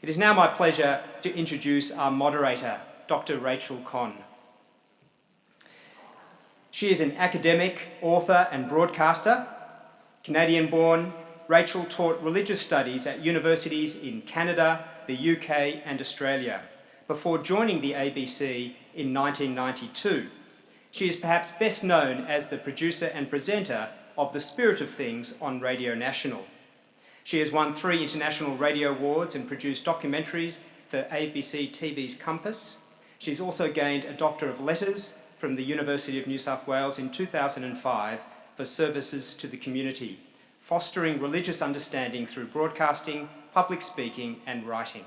It is now my pleasure to introduce our moderator, Dr. Rachel Conn. She is an academic, author and broadcaster. Canadian-born, Rachel taught religious studies at universities in Canada, the UK and Australia before joining the ABC in 1992. She is perhaps best known as the producer and presenter of The Spirit of Things on Radio National. She has won 3 international radio awards and produced documentaries for ABC TV's Compass. She's also gained a Doctor of Letters from the University of New South Wales in 2005 for services to the community, fostering religious understanding through broadcasting, public speaking and writing.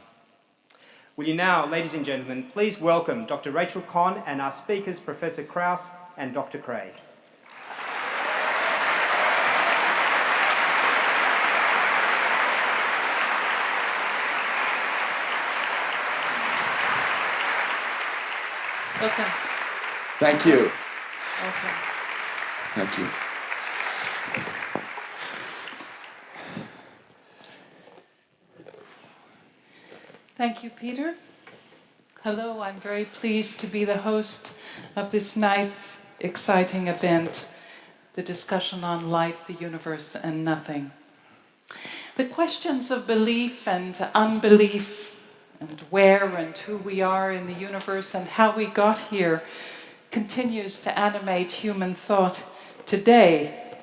Will you now, ladies and gentlemen, please welcome Dr. Rachel Conn and our speakers, Professor Krauss and Dr. Craig. Welcome. Thank you. Welcome. Thank you. Thank you, Peter. Hello, I'm very pleased to be the host of this night's exciting event, the discussion on life, the universe, and nothing. The questions of belief and unbelief, and where and who we are in the universe and how we got here continues to animate human thought today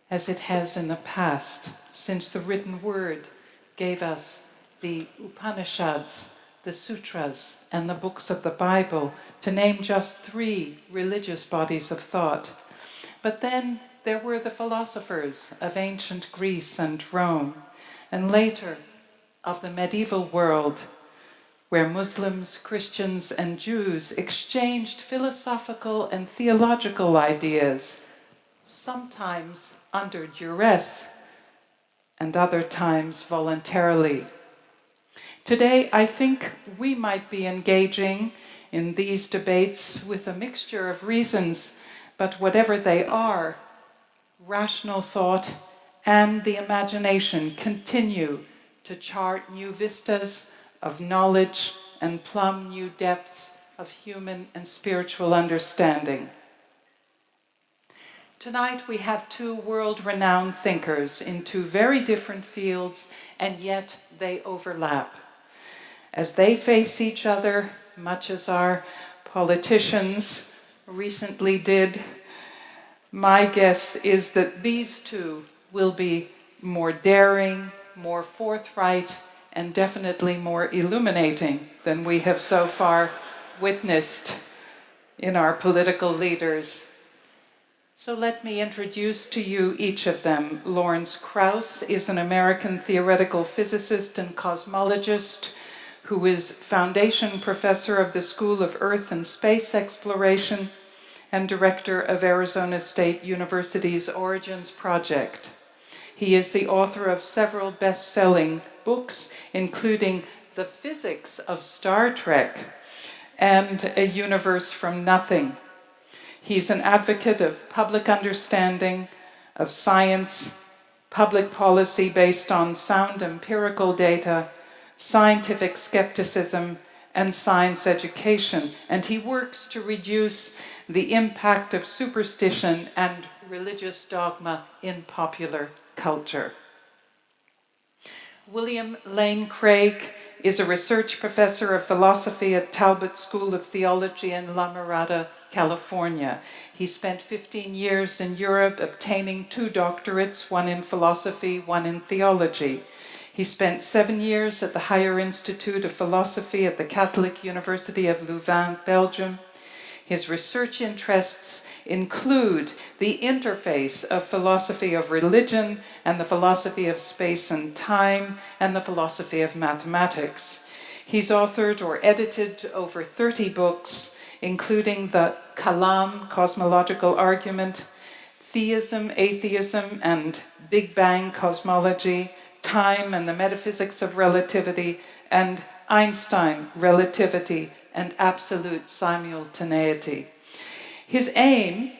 as it has in the past, since the written word gave us the Upanishads, the sutras, and the books of the Bible, to name just 3 religious bodies of thought. But then there were the philosophers of ancient Greece and Rome, and later of the medieval world, where Muslims, Christians, and Jews exchanged philosophical and theological ideas, sometimes under duress, and other times voluntarily. Today, I think we might be engaging in these debates with a mixture of reasons, but whatever they are, rational thought and the imagination continue to chart new vistas of knowledge and plumb new depths of human and spiritual understanding. Tonight we have 2 world-renowned thinkers in 2 very different fields, and yet they overlap. As they face each other, much as our politicians recently did, my guess is that these 2 will be more daring, more forthright, and definitely more illuminating than we have so far witnessed in our political leaders. So let me introduce to you each of them. Lawrence Krauss is an American theoretical physicist and cosmologist who is foundation professor of the School of Earth and Space Exploration and director of Arizona State University's Origins Project. He is the author of several best-selling books, including The Physics of Star Trek and A Universe from Nothing. He's an advocate of public understanding, of science, public policy based on sound empirical data, scientific skepticism, and science education, and he works to reduce the impact of superstition and religious dogma in popular culture. William Lane Craig is a research professor of philosophy at Talbot School of Theology in La Mirada, California. He spent 15 years in Europe obtaining 2 doctorates, one in philosophy, one in theology. He spent 7 years at the Higher Institute of Philosophy at the Catholic University of Louvain, Belgium. His research interests include the interface of philosophy of religion and the philosophy of space and time and the philosophy of mathematics. He's authored or edited over 30 books, including the Kalam, Cosmological Argument, Theism, Atheism, and Big Bang Cosmology, Time and the Metaphysics of Relativity, and Einstein, Relativity, and Absolute Simultaneity. His aim,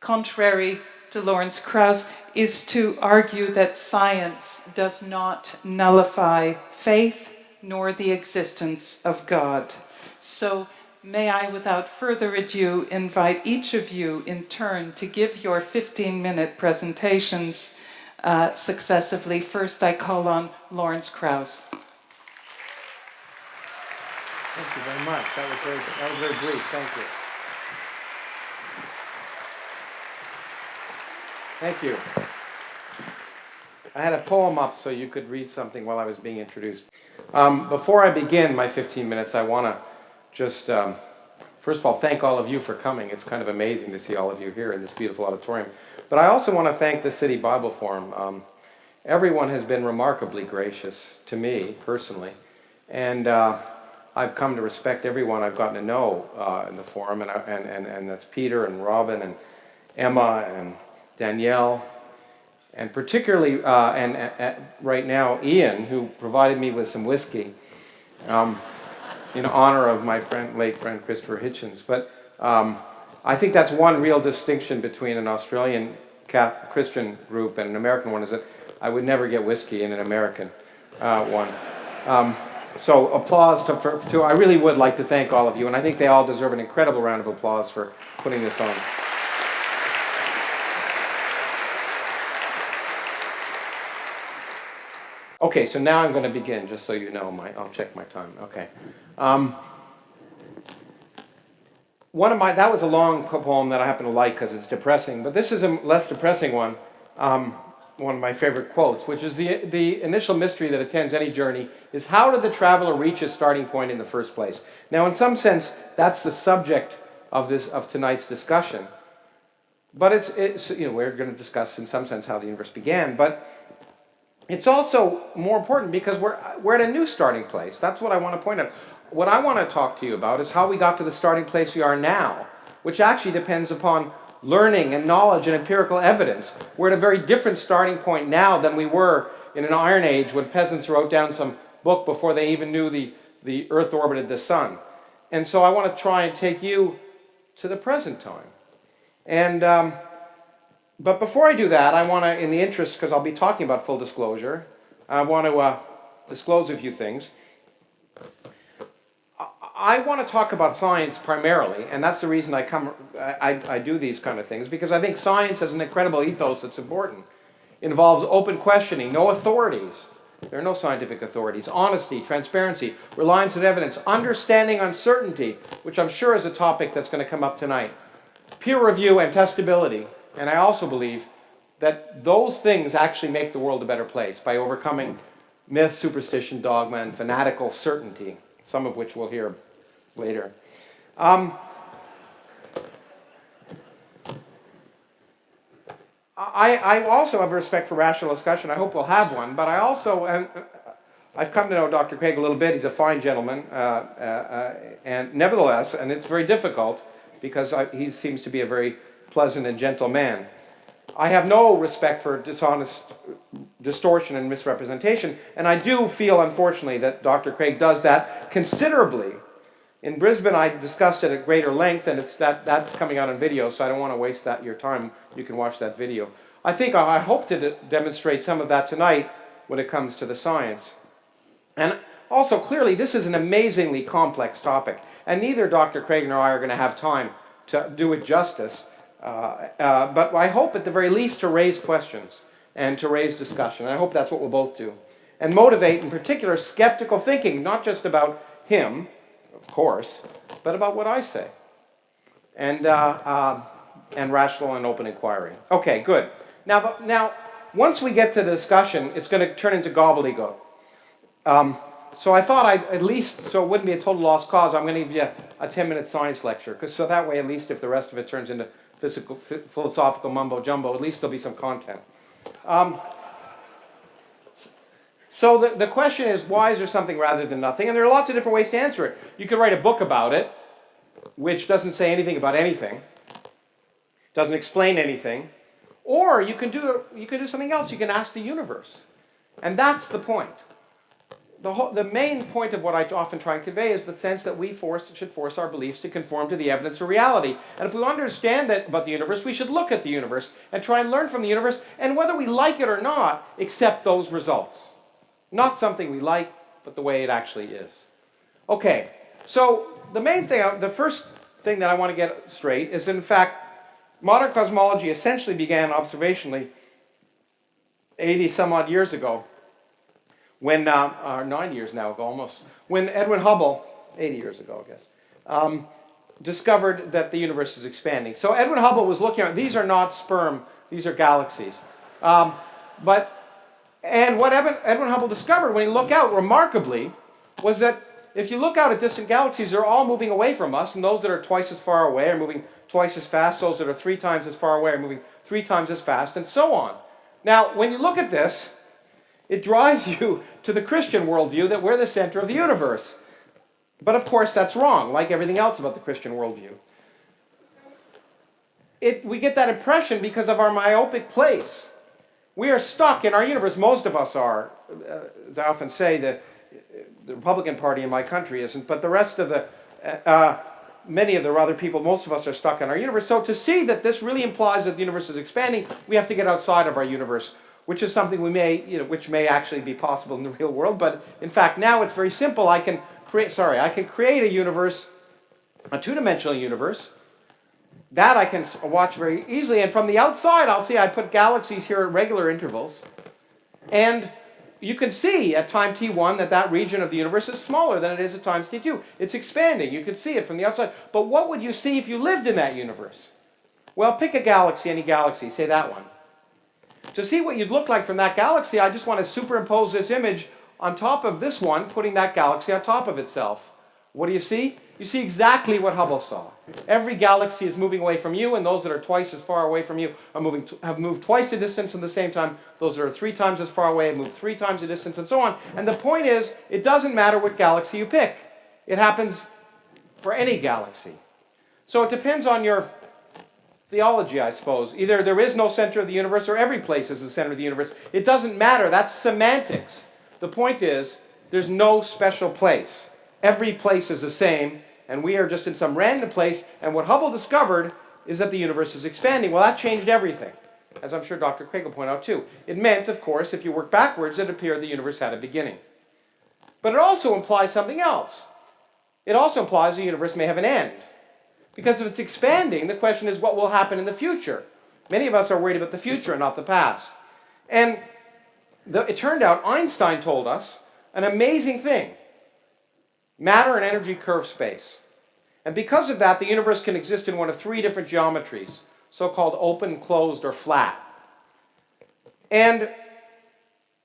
contrary to Lawrence Krauss, is to argue that science does not nullify faith nor the existence of God. So may I, without further ado, invite each of you in turn to give your 15-minute presentations successively. First, I call on Lawrence Krauss. Thank you very much. That was very brief. Thank you. Thank you. I had a poem up so you could read something while I was being introduced. Before I begin my 15 minutes, I want to just, first of all, thank all of you for coming. It's kind of amazing to see all of you here in this beautiful auditorium. But I also want to thank the City Bible Forum. Everyone has been remarkably gracious to me, personally. And I've come to respect everyone I've gotten to know in the forum. And that's Peter and Robin and Emma and Danielle. And particularly, right now, Ian, who provided me with some whiskey in honor of my late friend Christopher Hitchens. But I think that's one real distinction between an Australian Christian group and an American one, is that I would never get whiskey in an American one. So applause to I really would like to thank all of you, and I think they all deserve an incredible round of applause for putting this on. Okay, so now I'm going to begin, just so you know. I'll check my time. Okay. That was a long poem that I happen to like because it's depressing, but this is a less depressing one. One of my favorite quotes, which is the initial mystery that attends any journey is, how did the traveler reach his starting point in the first place? Now, in some sense, that's the subject of tonight's discussion. But it's we're going to discuss in some sense how the universe began, but it's also more important because we're at a new starting place. That's what I want to point out. What I want to talk to you about is how we got to the starting place we are now, which actually depends upon learning and knowledge and empirical evidence. We're at a very different starting point now than we were in an Iron Age when peasants wrote down some book before they even knew the Earth orbited the sun. And so I want to try and take you to the present time. And but before I do that, I want to, in the interest, because I'll be talking about full disclosure, I want to disclose a few things. I want to talk about science primarily, and that's the reason I do these kind of things, because I think science has an incredible ethos that's important. It involves open questioning, no authorities. There are no scientific authorities. Honesty, transparency, reliance on evidence, understanding uncertainty, which I'm sure is a topic that's going to come up tonight. Peer review and testability. And I also believe that those things actually make the world a better place by overcoming myth, superstition, dogma, and fanatical certainty, some of which we'll hear later. I also have respect for rational discussion. I hope we'll have one, but I also, I've come to know Dr. Craig a little bit. He's a fine gentleman, and nevertheless, and it's very difficult because he seems to be a very pleasant and gentle man. I have no respect for dishonest distortion and misrepresentation, and I do feel, unfortunately, that Dr. Craig does that considerably. In Brisbane, I discussed it at greater length, and that's coming out on video, so I don't want to waste your time. You can watch that video. I hope to demonstrate some of that tonight when it comes to the science. And also, clearly, this is an amazingly complex topic, and neither Dr. Craig nor I are going to have time to do it justice. But I hope at the very least to raise questions and to raise discussion. I hope that's what we'll both do. And motivate, in particular, skeptical thinking, not just about him, of course, but about what I say. And rational and open inquiry. Okay, good. Now, once we get to the discussion, it's going to turn into gobbledygook. So I thought at least, so it wouldn't be a total lost cause, I'm going to give you a 10-minute science lecture. So that way, at least if the rest of it turns into philosophical mumbo-jumbo, at least there'll be some content. So the question is, why is there something rather than nothing? And there are lots of different ways to answer it. You could write a book about it, which doesn't say anything about anything, doesn't explain anything, or you can do something else. You can ask the universe. And that's the point. The main point of what I often try and convey is the sense that we should force our beliefs to conform to the evidence of reality. And if we understand that about the universe, we should look at the universe and try and learn from the universe, and whether we like it or not, accept those results. Not something we like, but the way it actually is. Okay, so the first thing that I want to get straight is, in fact, modern cosmology essentially began observationally 80 some odd years ago, when, 9 years now ago almost, when Edwin Hubble, 80 years ago I guess, discovered that the universe is expanding. So Edwin Hubble was looking at, these are not sperm, these are galaxies. And what Edwin Hubble discovered when he looked out, remarkably, was that if you look out at distant galaxies, they're all moving away from us, and those that are twice as far away are moving twice as fast, those that are 3 times as far away are moving 3 times as fast, and so on. Now, when you look at this, it drives you to the Christian worldview that we're the center of the universe. But of course, that's wrong, like everything else about the Christian worldview. We get that impression because of our myopic place. We are stuck in our universe. Most of us are. As I often say, the Republican Party in my country isn't, but the rest of many of the other people, most of us are stuck in our universe. So to see that this really implies that the universe is expanding, we have to get outside of our universe, which is something which may actually be possible in the real world. But in fact, now it's very simple. I can create a universe, a two-dimensional universe, that I can watch very easily. And from the outside, I'll see I put galaxies here at regular intervals. And you can see at time t1 that region of the universe is smaller than it is at times t2. It's expanding. You can see it from the outside. But what would you see if you lived in that universe? Well, pick a galaxy, any galaxy, say that one. To see what you'd look like from that galaxy, I just want to superimpose this image on top of this one, putting that galaxy on top of itself. What do you see? You see exactly what Hubble saw. Every galaxy is moving away from you, and those that are twice as far away from you have moved twice the distance at the same time. Those that are 3 times as far away have moved 3 times the distance, and so on. And the point is, it doesn't matter what galaxy you pick. It happens for any galaxy. So it depends on your theology, I suppose. Either there is no center of the universe, or every place is the center of the universe. It doesn't matter. That's semantics. The point is, there's no special place. Every place is the same, and we are just in some random place, and what Hubble discovered is that the universe is expanding. Well, that changed everything, as I'm sure Dr. Craig will point out too. It meant, of course, if you work backwards, it appeared the universe had a beginning. But it also implies something else. It also implies the universe may have an end. Because if it's expanding, the question is what will happen in the future? Many of us are worried about the future and not the past. And it turned out Einstein told us an amazing thing. Matter and energy curve space. And because of that, the universe can exist in one of 3 different geometries, so-called open, closed, or flat. And,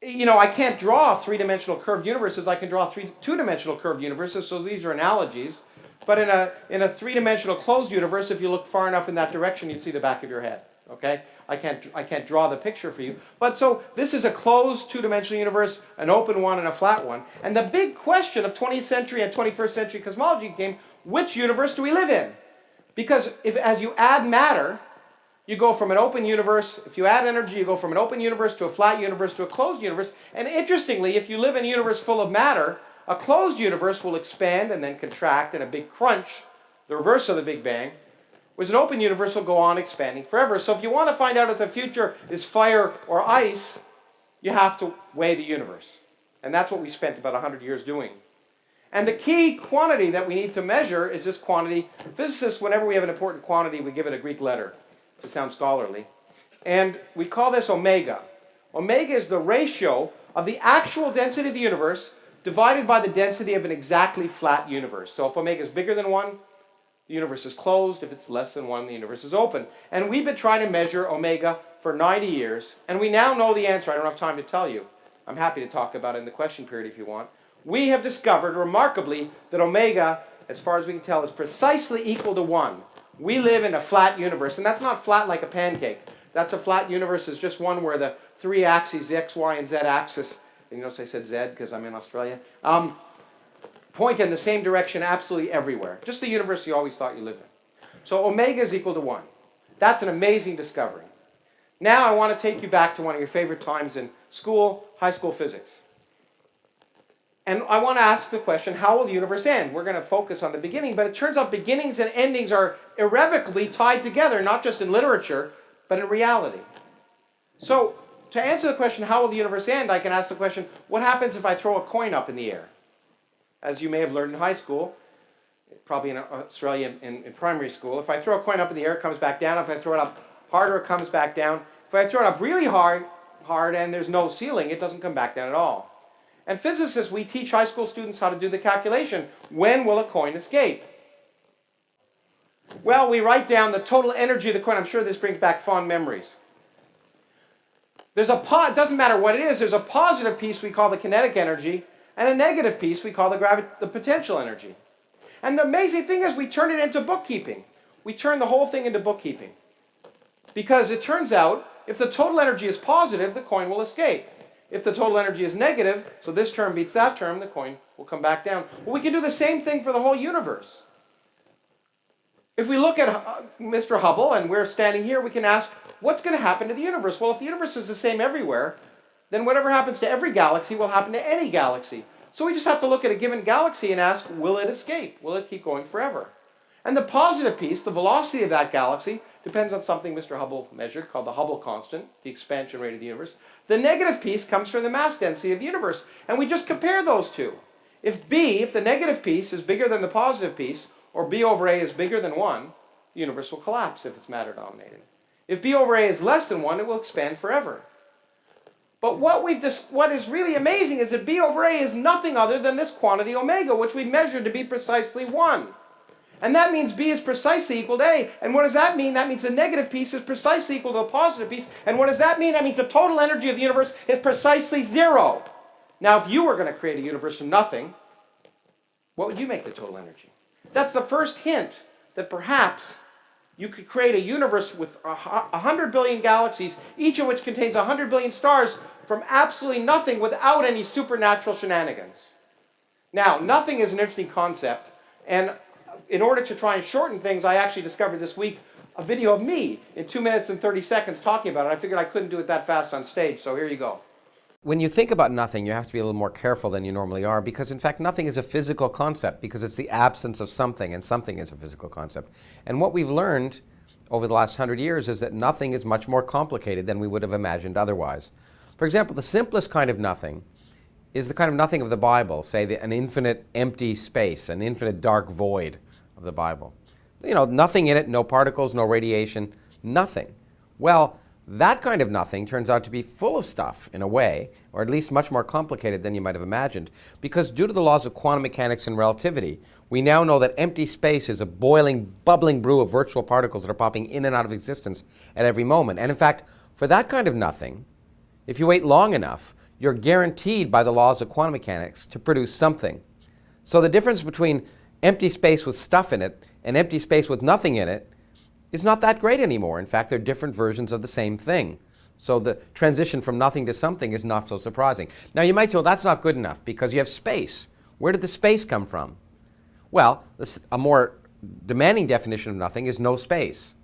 I can't draw 3-dimensional curved universes. I can draw 2-dimensional curved universes, so these are analogies. But in a 3-dimensional closed universe, if you look far enough in that direction, you'd see the back of your head. Okay? I can't draw the picture for you. But so this is a closed 2-dimensional universe, an open one, and a flat one. And the big question of 20th century and 21st century cosmology became, which universe do we live in? Because as you add matter, you go from an open universe. If you add energy, you go from an open universe to a flat universe to a closed universe. And interestingly, if you live in a universe full of matter, a closed universe will expand and then contract in a big crunch, the reverse of the Big Bang. Whereas an open universe will go on expanding forever. So if you want to find out if the future is fire or ice, you have to weigh the universe. And that's what we spent about 100 years doing. And the key quantity that we need to measure is this quantity. Physicists, whenever we have an important quantity, we give it a Greek letter to sound scholarly. And we call this omega. Omega is the ratio of the actual density of the universe divided by the density of an exactly flat universe. So if omega is bigger than 1, the universe is closed. If it's less than 1, the universe is open. And we've been trying to measure omega for 90 years, and we now know the answer. I don't have time to tell you. I'm happy to talk about it in the question period if you want. We have discovered, remarkably, that omega, as far as we can tell, is precisely equal to 1. We live in a flat universe, and that's not flat like a pancake. That's a flat universe. It's just one where the 3 axes, the x, y, and z axis, and you notice I said z because I'm in Australia, point in the same direction absolutely everywhere. Just the universe you always thought you lived in. So omega is equal to 1. That's an amazing discovery. Now I want to take you back to one of your favorite times in school, high school physics. And I want to ask the question, how will the universe end? We're going to focus on the beginning, but it turns out beginnings and endings are irrevocably tied together, not just in literature, but in reality. So to answer the question, how will the universe end, I can ask the question, what happens if I throw a coin up in the air? As you may have learned in high school, probably in Australia in primary school, if I throw a coin up in the air, it comes back down. If I throw it up harder, it comes back down. If I throw it up really hard and there's no ceiling, it doesn't come back down at all. And physicists, we teach high school students how to do the calculation. When will a coin escape? Well, we write down the total energy of the coin. I'm sure this brings back fond memories. It doesn't matter what it is, there's a positive piece we call the kinetic energy, and a negative piece we call the potential energy. And the amazing thing is we turn it into bookkeeping. We turn the whole thing into bookkeeping. Because it turns out, if the total energy is positive, the coin will escape. If the total energy is negative, so this term beats that term, the coin will come back down. Well, we can do the same thing for the whole universe. If we look at Mr. Hubble, and we're standing here, we can ask, what's going to happen to the universe? Well, if the universe is the same everywhere, then whatever happens to every galaxy will happen to any galaxy. So we just have to look at a given galaxy and ask, will it escape? Will it keep going forever? And the positive piece, the velocity of that galaxy, depends on something Mr. Hubble measured called the Hubble constant, the expansion rate of the universe. The negative piece comes from the mass density of the universe. And we just compare those two. If the negative piece is bigger than the positive piece, or B over A is bigger than 1, the universe will collapse if it's matter dominated. If B over A is less than 1, it will expand forever. But what is really amazing is that B over A is nothing other than this quantity omega, which we measured to be precisely 1. And that means B is precisely equal to A. And what does that mean? That means the negative piece is precisely equal to the positive piece. And what does that mean? That means the total energy of the universe is precisely 0. Now, if you were going to create a universe from nothing, what would you make the total energy? That's the first hint that perhaps you could create a universe with 100 billion galaxies, each of which contains 100 billion stars, from absolutely nothing without any supernatural shenanigans. Now, nothing is an interesting concept, and in order to try and shorten things, I actually discovered this week a video of me in 2 minutes and 30 seconds talking about it. I figured I couldn't do it that fast on stage, so here you go. When you think about nothing, you have to be a little more careful than you normally are, because in fact nothing is a physical concept, because it's the absence of something, and something is a physical concept. And what we've learned over the last 100 years is that nothing is much more complicated than we would have imagined otherwise. For example, the simplest kind of nothing is the kind of nothing of the Bible, say an infinite empty space, an infinite dark void of the Bible. You know, nothing in it, no particles, no radiation, nothing. Well, that kind of nothing turns out to be full of stuff in a way, or at least much more complicated than you might have imagined, because due to the laws of quantum mechanics and relativity, we now know that empty space is a boiling, bubbling brew of virtual particles that are popping in and out of existence at every moment. And in fact, for that kind of nothing, if you wait long enough, you're guaranteed by the laws of quantum mechanics to produce something. So the difference between empty space with stuff in it and empty space with nothing in it is not that great anymore. In fact, they're different versions of the same thing. So the transition from nothing to something is not so surprising. Now you might say, well, that's not good enough because you have space. Where did the space come from? Well, a more demanding definition of nothing is no space.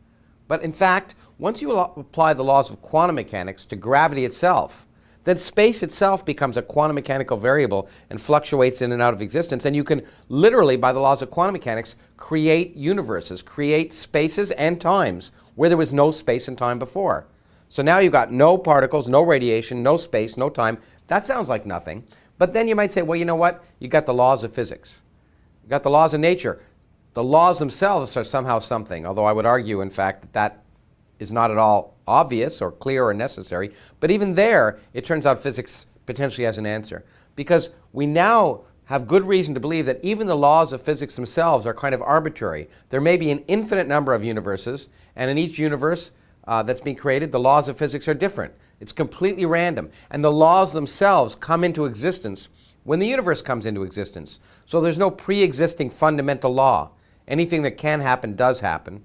But in fact, once you apply the laws of quantum mechanics to gravity itself, then space itself becomes a quantum mechanical variable and fluctuates in and out of existence. And you can literally, by the laws of quantum mechanics, create universes, create spaces and times where there was no space and time before. So now you've got no particles, no radiation, no space, no time. That sounds like nothing. But then you might say, well, you know what? You got the laws of physics. You got the laws of nature. The laws themselves are somehow something, although I would argue, in fact, that that is not at all obvious or clear or necessary. But even there, it turns out physics potentially has an answer. Because we now have good reason to believe that even the laws of physics themselves are kind of arbitrary. There may be an infinite number of universes, and in each universe that's being created, the laws of physics are different. It's completely random. And the laws themselves come into existence when the universe comes into existence. So there's no pre-existing fundamental law. Anything that can happen does happen.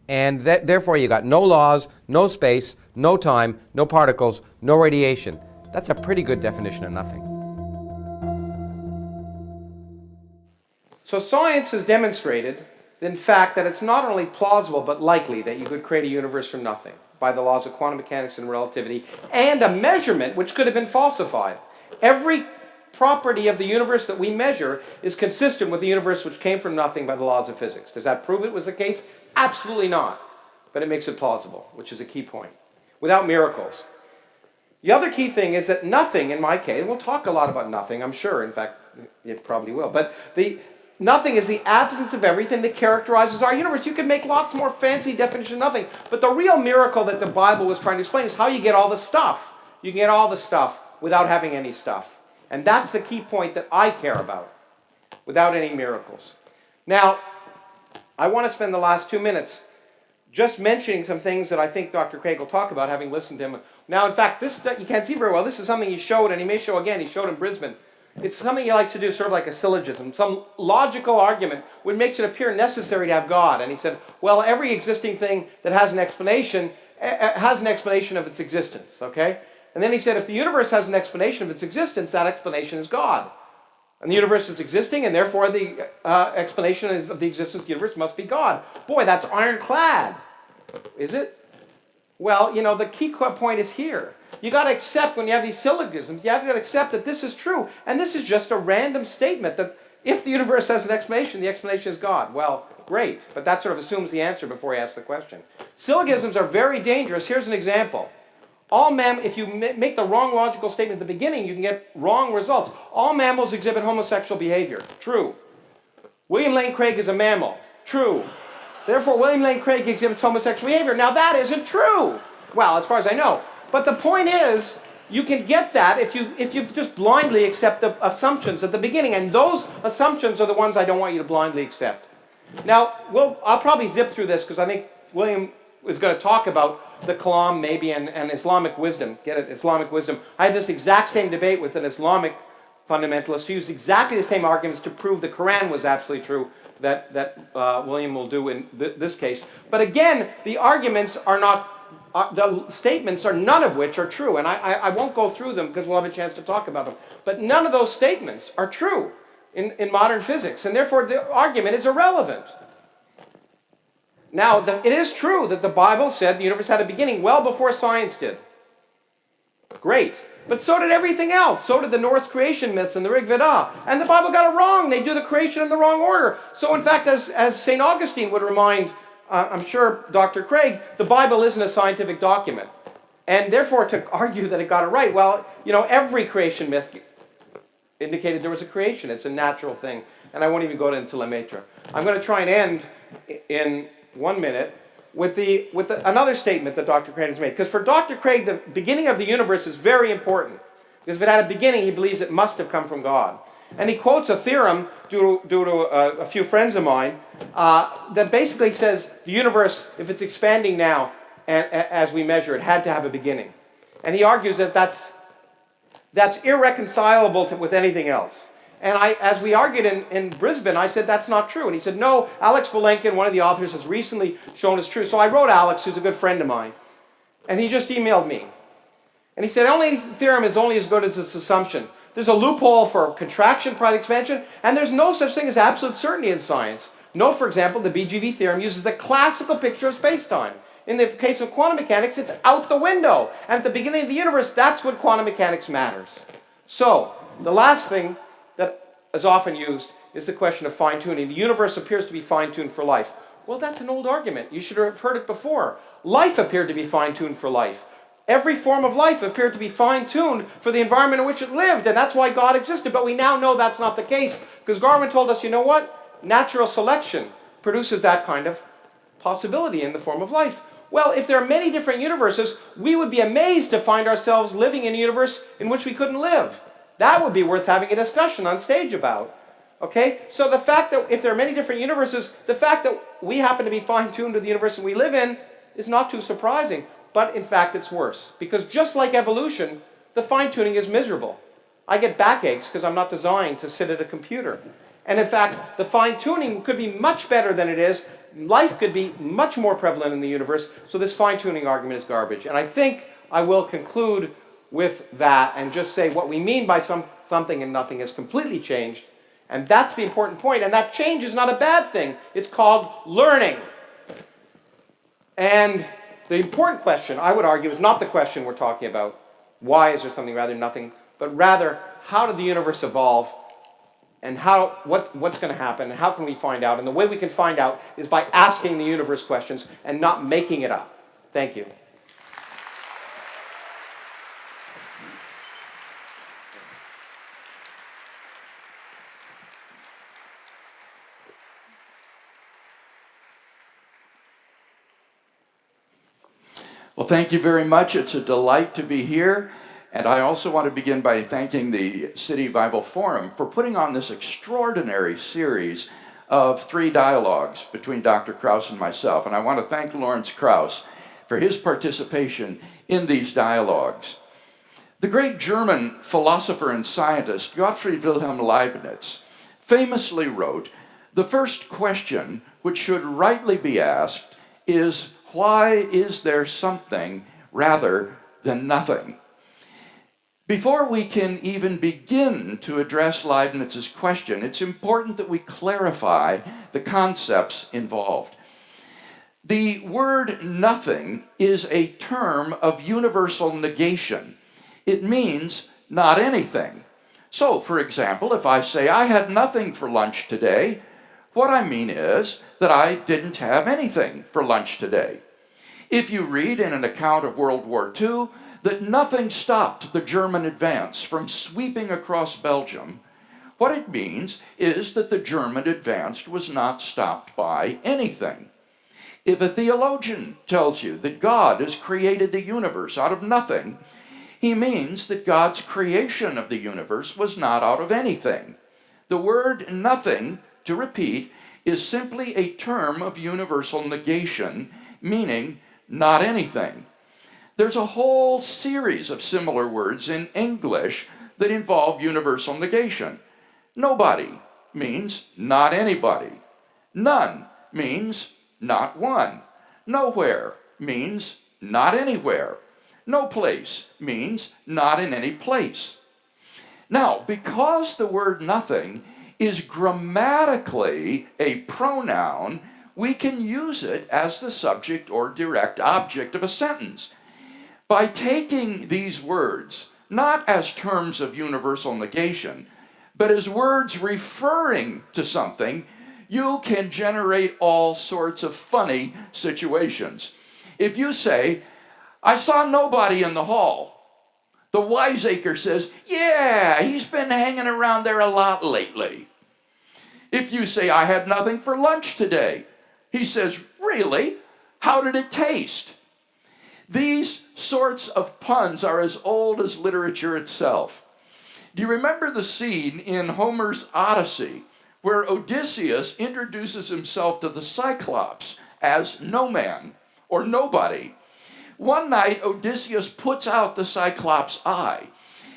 And therefore you got no laws, no space, no time, no particles, no radiation. That's a pretty good definition of nothing. So science has demonstrated, in fact, that it's not only plausible but likely that you could create a universe from nothing by the laws of quantum mechanics and relativity, and a measurement which could have been falsified. Every property of the universe that we measure is consistent with the universe which came from nothing by the laws of physics. Does that prove it was the case? Absolutely not. But it makes it plausible, which is a key point. Without miracles. The other key thing is that nothing, in my case, we'll talk a lot about nothing, I'm sure, in fact, it probably will, but nothing is the absence of everything that characterizes our universe. You can make lots more fancy definitions of nothing, but the real miracle that the Bible was trying to explain is how you get all the stuff. You can get all the stuff without having any stuff. And that's the key point that I care about, without any miracles. Now, I want to spend the last 2 minutes just mentioning some things that I think Dr. Craig will talk about, having listened to him. Now, in fact, this you can't see very well. This is something he showed, and he may show again. He showed in Brisbane. It's something he likes to do, sort of like a syllogism, some logical argument which makes it appear necessary to have God. And he said, well, every existing thing that has an explanation of its existence, okay? And then he said, if the universe has an explanation of its existence, that explanation is God. And the universe is existing, and therefore the explanation of the existence of the universe must be God. Boy, that's ironclad. Is it? Well, you know, the key point is here. You got to accept, when you have these syllogisms, you have to accept that this is true. And this is just a random statement that if the universe has an explanation, the explanation is God. Well, great. But that sort of assumes the answer before he asks the question. Syllogisms are very dangerous. Here's an example. If you make the wrong logical statement at the beginning, you can get wrong results. All mammals exhibit homosexual behavior. True. William Lane Craig is a mammal. True. Therefore, William Lane Craig exhibits homosexual behavior. Now, that isn't true. Well, as far as I know. But the point is, you can get that if you just blindly accept the assumptions at the beginning. And those assumptions are the ones I don't want you to blindly accept. Now, I'll probably zip through this because I think William is going to talk about the Kalam maybe and Islamic wisdom. Get it? Islamic wisdom. I had this exact same debate with an Islamic fundamentalist who used exactly the same arguments to prove the Quran was absolutely true that William will do in this case. But again, the arguments are not, the statements are none of which are true. And I won't go through them because we'll have a chance to talk about them. But none of those statements are true in modern physics. And therefore, the argument is irrelevant. Now, it is true that the Bible said the universe had a beginning well before science did. Great. But so did everything else. So did the Norse creation myths and the Rig Veda. And the Bible got it wrong. They do the creation in the wrong order. So in fact, as St. Augustine would remind, I'm sure, Dr. Craig, the Bible isn't a scientific document. And therefore, to argue that it got it right, well, you know, every creation myth indicated there was a creation. It's a natural thing. And I won't even go into Lemaitre. I'm going to try and end in 1 minute with another statement that Dr. Craig has made. Because for Dr. Craig, the beginning of the universe is very important. Because if it had a beginning, he believes it must have come from God. And he quotes a theorem due to a few friends of mine that basically says the universe, if it's expanding now, as we measure it, had to have a beginning. And he argues that that's irreconcilable with anything else. And as we argued in Brisbane, I said that's not true. And he said, no, Alex Vilenkin, one of the authors, has recently shown it's true. So I wrote Alex, who's a good friend of mine, and he just emailed me. And he said, only theorem is only as good as its assumption. There's a loophole for contraction, product expansion, and there's no such thing as absolute certainty in science. Note, for example, the BGV theorem uses the classical picture of space-time. In the case of quantum mechanics, it's out the window. And at the beginning of the universe, that's when quantum mechanics matters. So, the last thing that is often used is the question of fine-tuning. The universe appears to be fine-tuned for life. Well, that's an old argument. You should have heard it before. Life appeared to be fine-tuned for life. Every form of life appeared to be fine-tuned for the environment in which it lived, and that's why God existed. But we now know that's not the case, because Darwin told us, you know what? Natural selection produces that kind of possibility in the form of life. Well, if there are many different universes, we would be amazed to find ourselves living in a universe in which we couldn't live. That would be worth having a discussion on stage about. Okay? So the fact that if there are many different universes, the fact that we happen to be fine-tuned to the universe we live in is not too surprising. But in fact, it's worse. Because just like evolution, the fine-tuning is miserable. I get backaches because I'm not designed to sit at a computer. And in fact, the fine-tuning could be much better than it is. Life could be much more prevalent in the universe. So this fine-tuning argument is garbage. And I think I will conclude with that and just say what we mean by something and nothing has completely changed. And that's the important point. And that change is not a bad thing. It's called learning. And the important question, I would argue, is not the question we're talking about. Why is there something rather than nothing? But rather, how did the universe evolve? And what's going to happen? And how can we find out? And the way we can find out is by asking the universe questions and not making it up. Thank you. Well, thank you very much. It's a delight to be here. And I also want to begin by thanking the City Bible Forum for putting on this extraordinary series of 3 dialogues between Dr. Krauss and myself. And I want to thank Lawrence Krauss for his participation in these dialogues. The great German philosopher and scientist Gottfried Wilhelm Leibniz famously wrote, "The first question which should rightly be asked is, why is there something rather than nothing?" Before we can even begin to address Leibniz's question, it's important that we clarify the concepts involved. The word nothing is a term of universal negation. It means not anything. So, for example, if I say I had nothing for lunch today, what I mean is that I didn't have anything for lunch today. If you read in an account of World War II that nothing stopped the German advance from sweeping across Belgium, what it means is that the German advance was not stopped by anything. If a theologian tells you that God has created the universe out of nothing, he means that God's creation of the universe was not out of anything. The word nothing, to repeat, is simply a term of universal negation, meaning not anything. There's a whole series of similar words in English that involve universal negation. Nobody means not anybody. None means not one. Nowhere means not anywhere. No place means not in any place. Now, because the word nothing is grammatically a pronoun, we can use it as the subject or direct object of a sentence. By taking these words, not as terms of universal negation, but as words referring to something, you can generate all sorts of funny situations. If you say, I saw nobody in the hall, the wiseacre says, yeah, he's been hanging around there a lot lately. If you say, I had nothing for lunch today, he says, really? How did it taste? These sorts of puns are as old as literature itself. Do you remember the scene in Homer's Odyssey where Odysseus introduces himself to the Cyclops as no man or nobody? One night, Odysseus puts out the Cyclops' eye.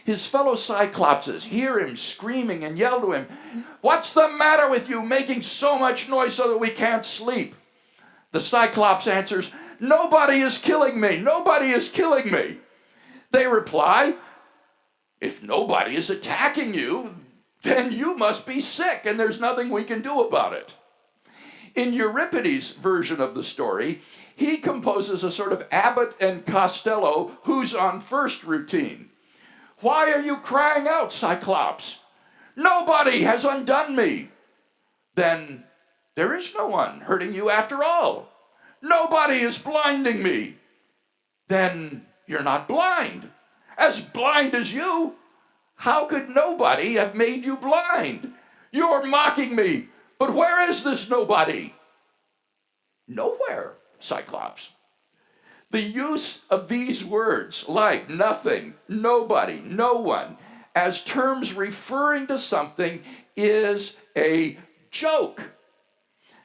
His fellow Cyclopses hear him screaming and yell to him, "What's the matter with you, making so much noise so that we can't sleep?" The Cyclops answers, "Nobody is killing me. Nobody is killing me." They reply, "If nobody is attacking you, then you must be sick and there's nothing we can do about it." In Euripides' version of the story, he composes a sort of Abbott and Costello who's on first routine. "Why are you crying out, Cyclops? Nobody has undone me." "Then there is no one hurting you after all." "Nobody is blinding me." "Then you're not blind. As blind as you? How could nobody have made you blind? You're mocking me, but where is this nobody?" "Nowhere, Cyclops." The use of these words, like nothing, nobody, no one, as terms referring to something is a joke.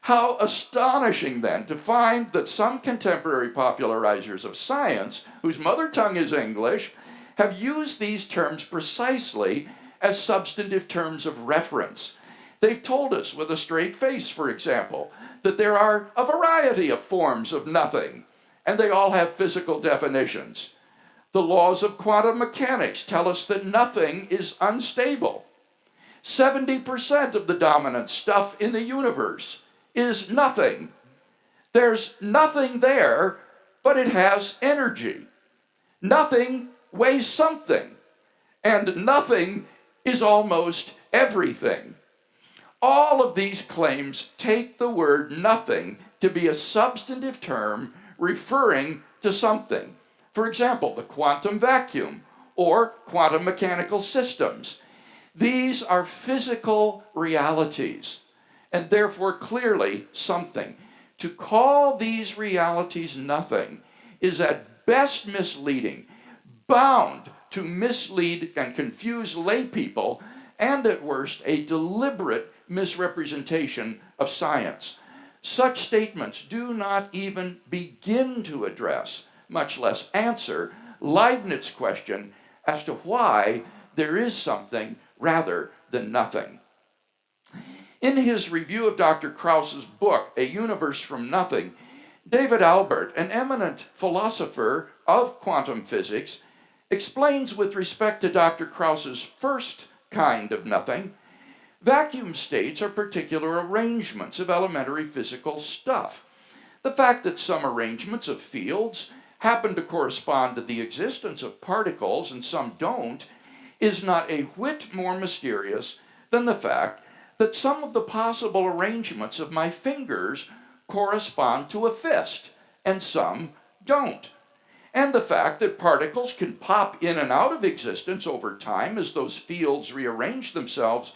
How astonishing, then, to find that some contemporary popularizers of science, whose mother tongue is English, have used these terms precisely as substantive terms of reference. They've told us with a straight face, for example, that there are a variety of forms of nothing, and they all have physical definitions. The laws of quantum mechanics tell us that nothing is unstable. 70% of the dominant stuff in the universe is nothing. There's nothing there, but it has energy. Nothing weighs something, and nothing is almost everything. All of these claims take the word nothing to be a substantive term referring to something. For example, the quantum vacuum or quantum mechanical systems. These are physical realities, and therefore clearly something. To call these realities nothing is at best misleading, bound to mislead and confuse lay people, and at worst, a deliberate misrepresentation of science. Such statements do not even begin to address, much less answer, Leibniz's question as to why there is something rather than nothing. In his review of Dr. Krauss's book, A Universe from Nothing, David Albert, an eminent philosopher of quantum physics, explains with respect to Dr. Krauss's first kind of nothing, vacuum states are particular arrangements of elementary physical stuff. The fact that some arrangements of fields happen to correspond to the existence of particles and some don't is not a whit more mysterious than the fact that some of the possible arrangements of my fingers correspond to a fist and some don't. And the fact that particles can pop in and out of existence over time as those fields rearrange themselves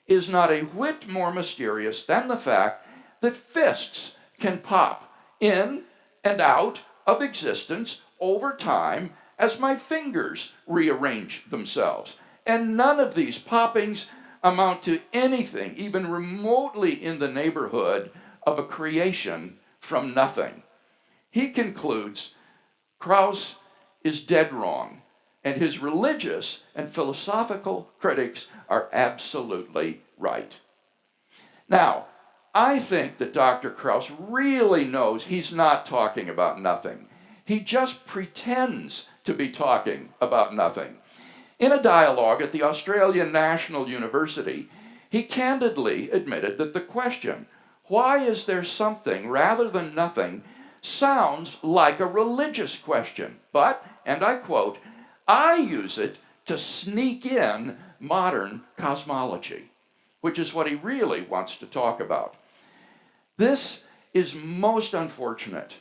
is not a whit more mysterious than the fact that fists can pop in and out of existence over time as my fingers rearrange themselves. And none of these poppings amount to anything even remotely in the neighborhood of a creation from nothing. He concludes Krauss is dead wrong, and his religious and philosophical critics are absolutely right. Now, I think that Dr. Krauss really knows he's not talking about nothing. He just pretends to be talking about nothing. In a dialogue at the Australian National University, he candidly admitted that the question, why is there something rather than nothing, sounds like a religious question, but, and I quote, I use it to sneak in modern cosmology, which is what he really wants to talk about. This is most unfortunate.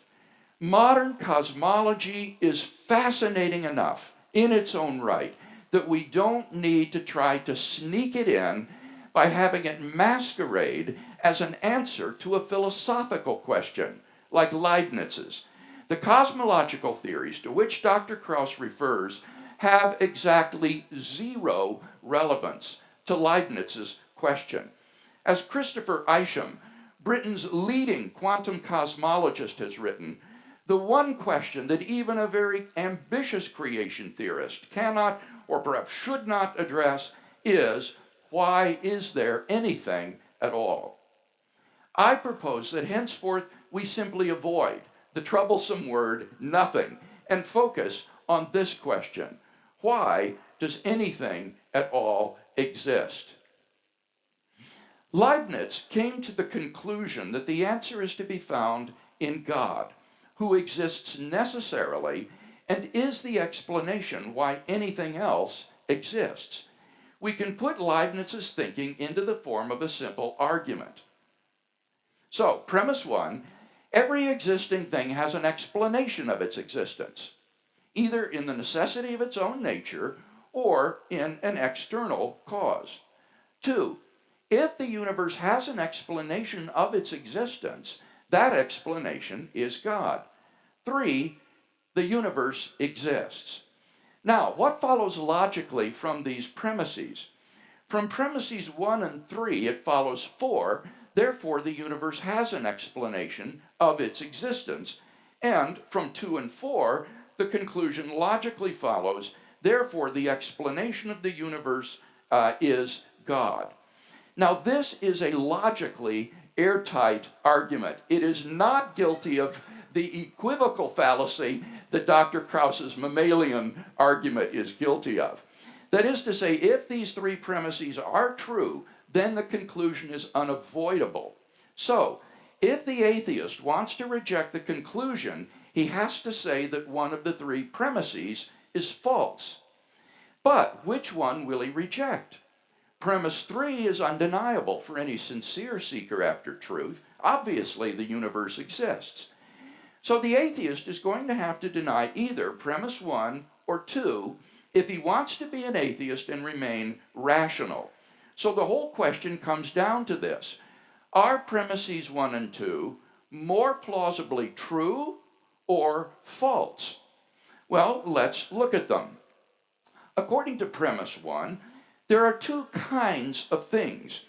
Modern cosmology is fascinating enough in its own right that we don't need to try to sneak it in by having it masquerade as an answer to a philosophical question, like Leibniz's. The cosmological theories to which Dr. Krauss refers have exactly zero relevance to Leibniz's question. As Christopher Isham, Britain's leading quantum cosmologist, has written, the one question that even a very ambitious creation theorist cannot or perhaps should not address is, why is there anything at all? I propose that henceforth we simply avoid the troublesome word nothing and focus on this question. Why does anything at all exist? Leibniz came to the conclusion that the answer is to be found in God, who exists necessarily and is the explanation why anything else exists. We can put Leibniz's thinking into the form of a simple argument. So, premise one, every existing thing has an explanation of its existence, either in the necessity of its own nature or in an external cause. Two, if the universe has an explanation of its existence, that explanation is God. Three, the universe exists. Now, what follows logically from these premises? From premises 1 and 3, it follows 4, therefore the universe has an explanation of its existence. And from 2 and 4, the conclusion logically follows, therefore the explanation of the universe is God. Now, this is a logically airtight argument. It is not guilty of the equivocal fallacy that Dr. Krauss's mammalian argument is guilty of. That is to say, if these three premises are true, then the conclusion is unavoidable. So, if the atheist wants to reject the conclusion, he has to say that one of the three premises is false. But which one will he reject? Premise 3 is undeniable for any sincere seeker after truth. Obviously, the universe exists. So the atheist is going to have to deny either premise 1 or 2 if he wants to be an atheist and remain rational. So the whole question comes down to this. Are premises 1 and 2 more plausibly true or false? Well, let's look at them. According to premise 1, there are two kinds of things.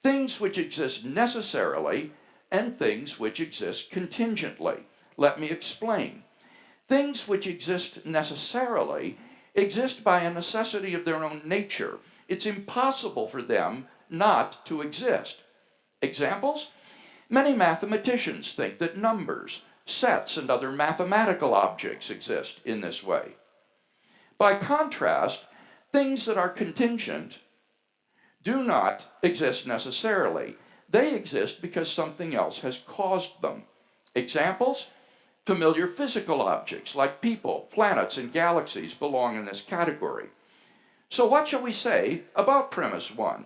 Things which exist necessarily and things which exist contingently. Let me explain. Things which exist necessarily exist by a necessity of their own nature. It's impossible for them not to exist. Examples? Many mathematicians think that numbers, sets, and other mathematical objects exist in this way. By contrast, things that are contingent do not exist necessarily. They exist because something else has caused them. Examples? Familiar physical objects like people, planets, and galaxies belong in this category. So what shall we say about premise 1?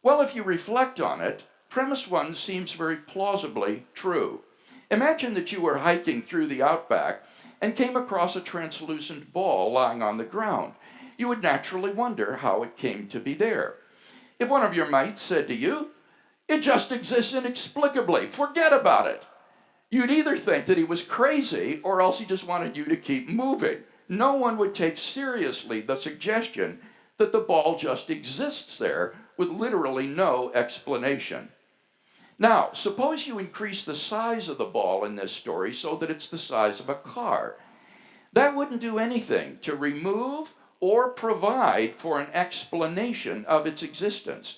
Well, if you reflect on it, premise 1 seems very plausibly true. Imagine that you were hiking through the outback and came across a translucent ball lying on the ground. You would naturally wonder how it came to be there. If one of your mates said to you, "It just exists inexplicably, forget about it," you'd either think that he was crazy or else he just wanted you to keep moving. No one would take seriously the suggestion that the ball just exists there with literally no explanation. Now, suppose you increase the size of the ball in this story so that it's the size of a car. That wouldn't do anything to remove or provide for an explanation of its existence.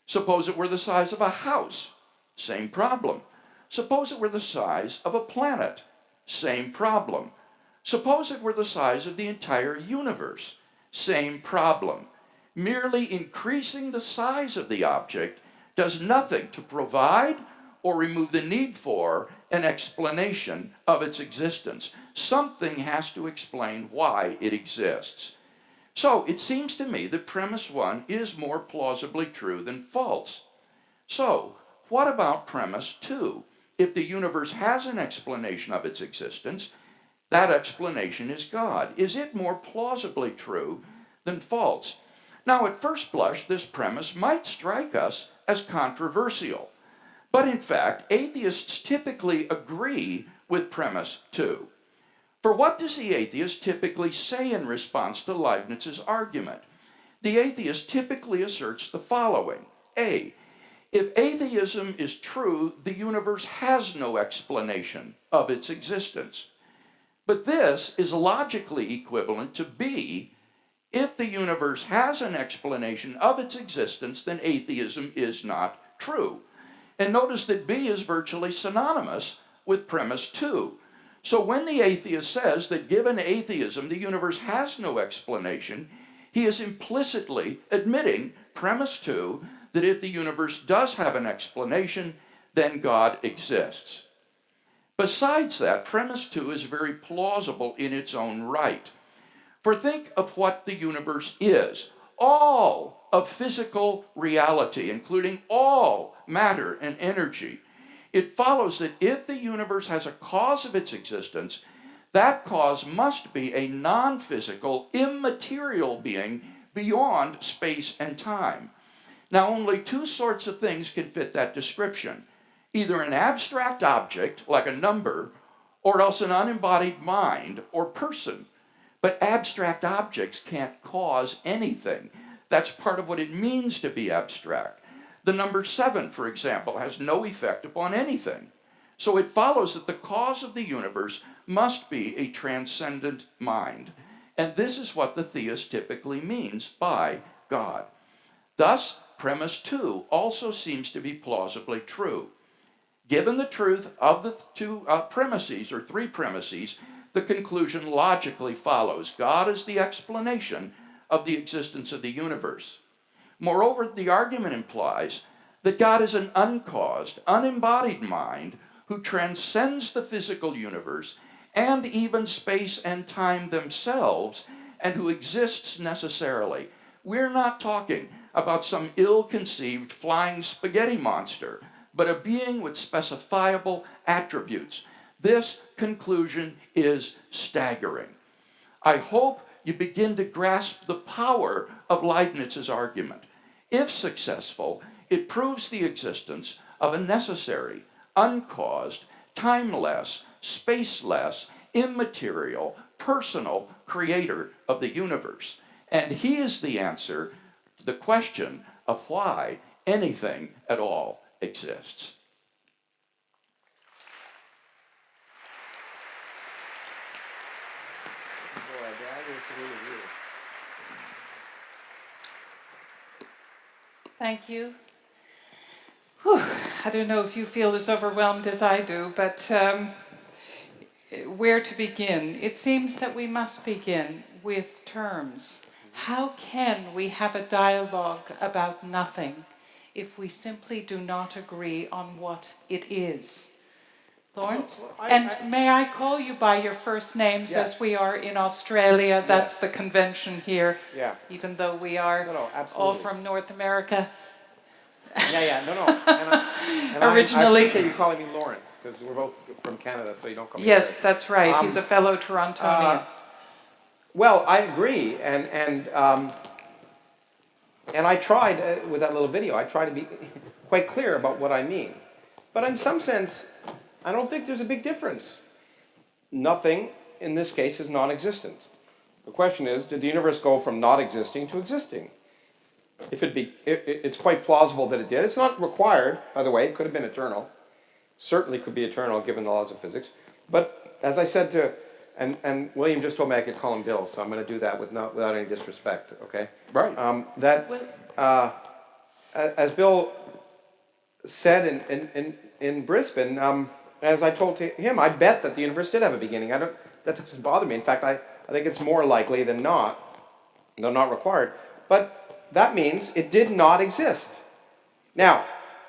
Suppose it were the size of a house. Same problem. Suppose it were the size of a planet. Same problem. Suppose it were the size of the entire universe. Same problem. Merely increasing the size of the object does nothing to provide or remove the need for an explanation of its existence. Something has to explain why it exists. So it seems to me that premise 1 is more plausibly true than false. So what about premise 2? If the universe has an explanation of its existence, that explanation is God. Is it more plausibly true than false? Now, at first blush, this premise might strike us as controversial. But in fact, atheists typically agree with premise 2. For what does the atheist typically say in response to Leibniz's argument? The atheist typically asserts the following. A, if atheism is true, the universe has no explanation of its existence. But this is logically equivalent to B, if the universe has an explanation of its existence, then atheism is not true. And notice that B is virtually synonymous with premise 2. So when the atheist says that given atheism, the universe has no explanation, he is implicitly admitting premise 2, that if the universe does have an explanation, then God exists. Besides that, premise 2 is very plausible in its own right. For think of what the universe is. All of physical reality, including all matter and energy. It follows that if the universe has a cause of its existence, that cause must be a non-physical, immaterial being beyond space and time. Now, only two sorts of things can fit that description. Either an abstract object, like a number, or else an unembodied mind or person. But abstract objects can't cause anything. That's part of what it means to be abstract. The number 7, for example, has no effect upon anything. So it follows that the cause of the universe must be a transcendent mind. And this is what the theist typically means by God. Thus, premise 2 also seems to be plausibly true. Given the truth of the two premises, or three premises, the conclusion logically follows. God is the explanation of the existence of the universe. Moreover, the argument implies that God is an uncaused, unembodied mind who transcends the physical universe and even space and time themselves, and who exists necessarily. We're not talking about some ill-conceived flying spaghetti monster, but a being with specifiable attributes. This conclusion is staggering. I hope you begin to grasp the power of Leibniz's argument. If successful, it proves the existence of a necessary, uncaused, timeless, spaceless, immaterial, personal creator of the universe. And he is the answer to the question of why anything at all exists. Boy, that is really good. Thank you. Whew. I don't know if you feel as overwhelmed as I do, but where to begin? It seems that we must begin with terms. How can we have a dialogue about nothing if we simply do not agree on what it is? Lawrence? May I call you by your first names, Yes. as we are in Australia? That's the convention here. Yeah. Even though we are all absolutely. from North America. No. And Originally- I appreciate you calling me Lawrence, because we're both from Canada, so you don't call me Yes, Larry. that's right. He's a fellow Torontonian. Well, I agree, and I tried, with that little video, I tried to be quite clear about what I mean. But in some sense, I don't think there's a big difference. Nothing, in this case, is non-existent. The question is, did the universe go from not existing to existing? It's quite plausible that it did. It's not required, by the way. It could have been eternal. Certainly could be eternal, given the laws of physics. But as I said to, and William just told me I could call him Bill, so I'm going to do that without any disrespect, okay? Right. As Bill said in Brisbane, as I told him, I bet that the universe did have a beginning. That doesn't bother me. In fact, I think it's more likely than not, though not required. But that means it did not exist. Now,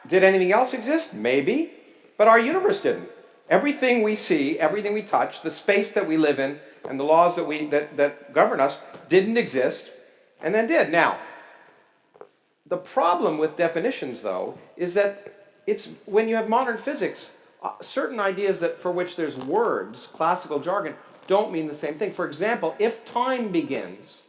did anything else exist? Maybe, but our universe didn't. Everything we see, everything we touch, the space that we live in, and the laws that govern us didn't exist, and then did. Now, the problem with definitions, though, is that it's when you have modern physics, certain ideas that for which there's words, classical jargon, don't mean the same thing. For example, if time begins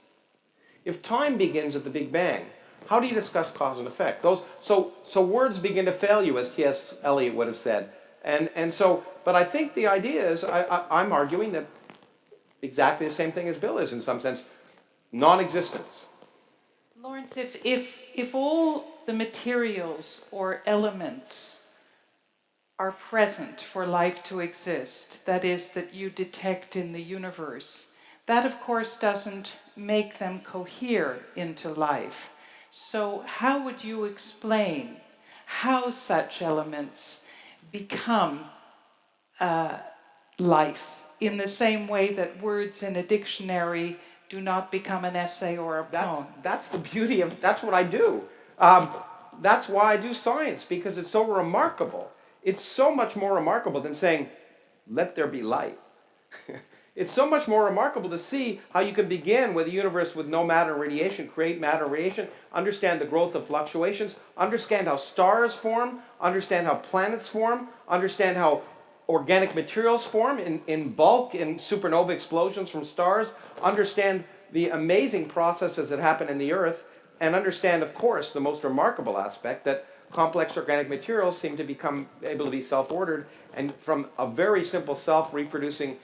at the Big Bang, how do you discuss cause and effect? So words begin to fail you, as T.S. Eliot would have said. But I think the idea is, I'm arguing that exactly the same thing as Bill is, in some sense, non-existence. Lawrence, if all the materials or elements are present for life to exist, that is, that you detect in the universe, that of course doesn't make them cohere into life. So how would you explain how such elements become life, in the same way that words in a dictionary do not become an essay or a poem? That's the beauty of, that's what I do. That's why I do science, because it's so remarkable. It's so much more remarkable than saying, let there be light. It's so much more remarkable to see how you can begin with a universe with no matter and radiation, create matter and radiation, understand the growth of fluctuations, understand how stars form, understand how planets form, understand how organic materials form in bulk in supernova explosions from stars, understand the amazing processes that happen in the Earth, and understand, of course, the most remarkable aspect, that complex organic materials seem to become able to be self-ordered, and from a very simple self-reproducing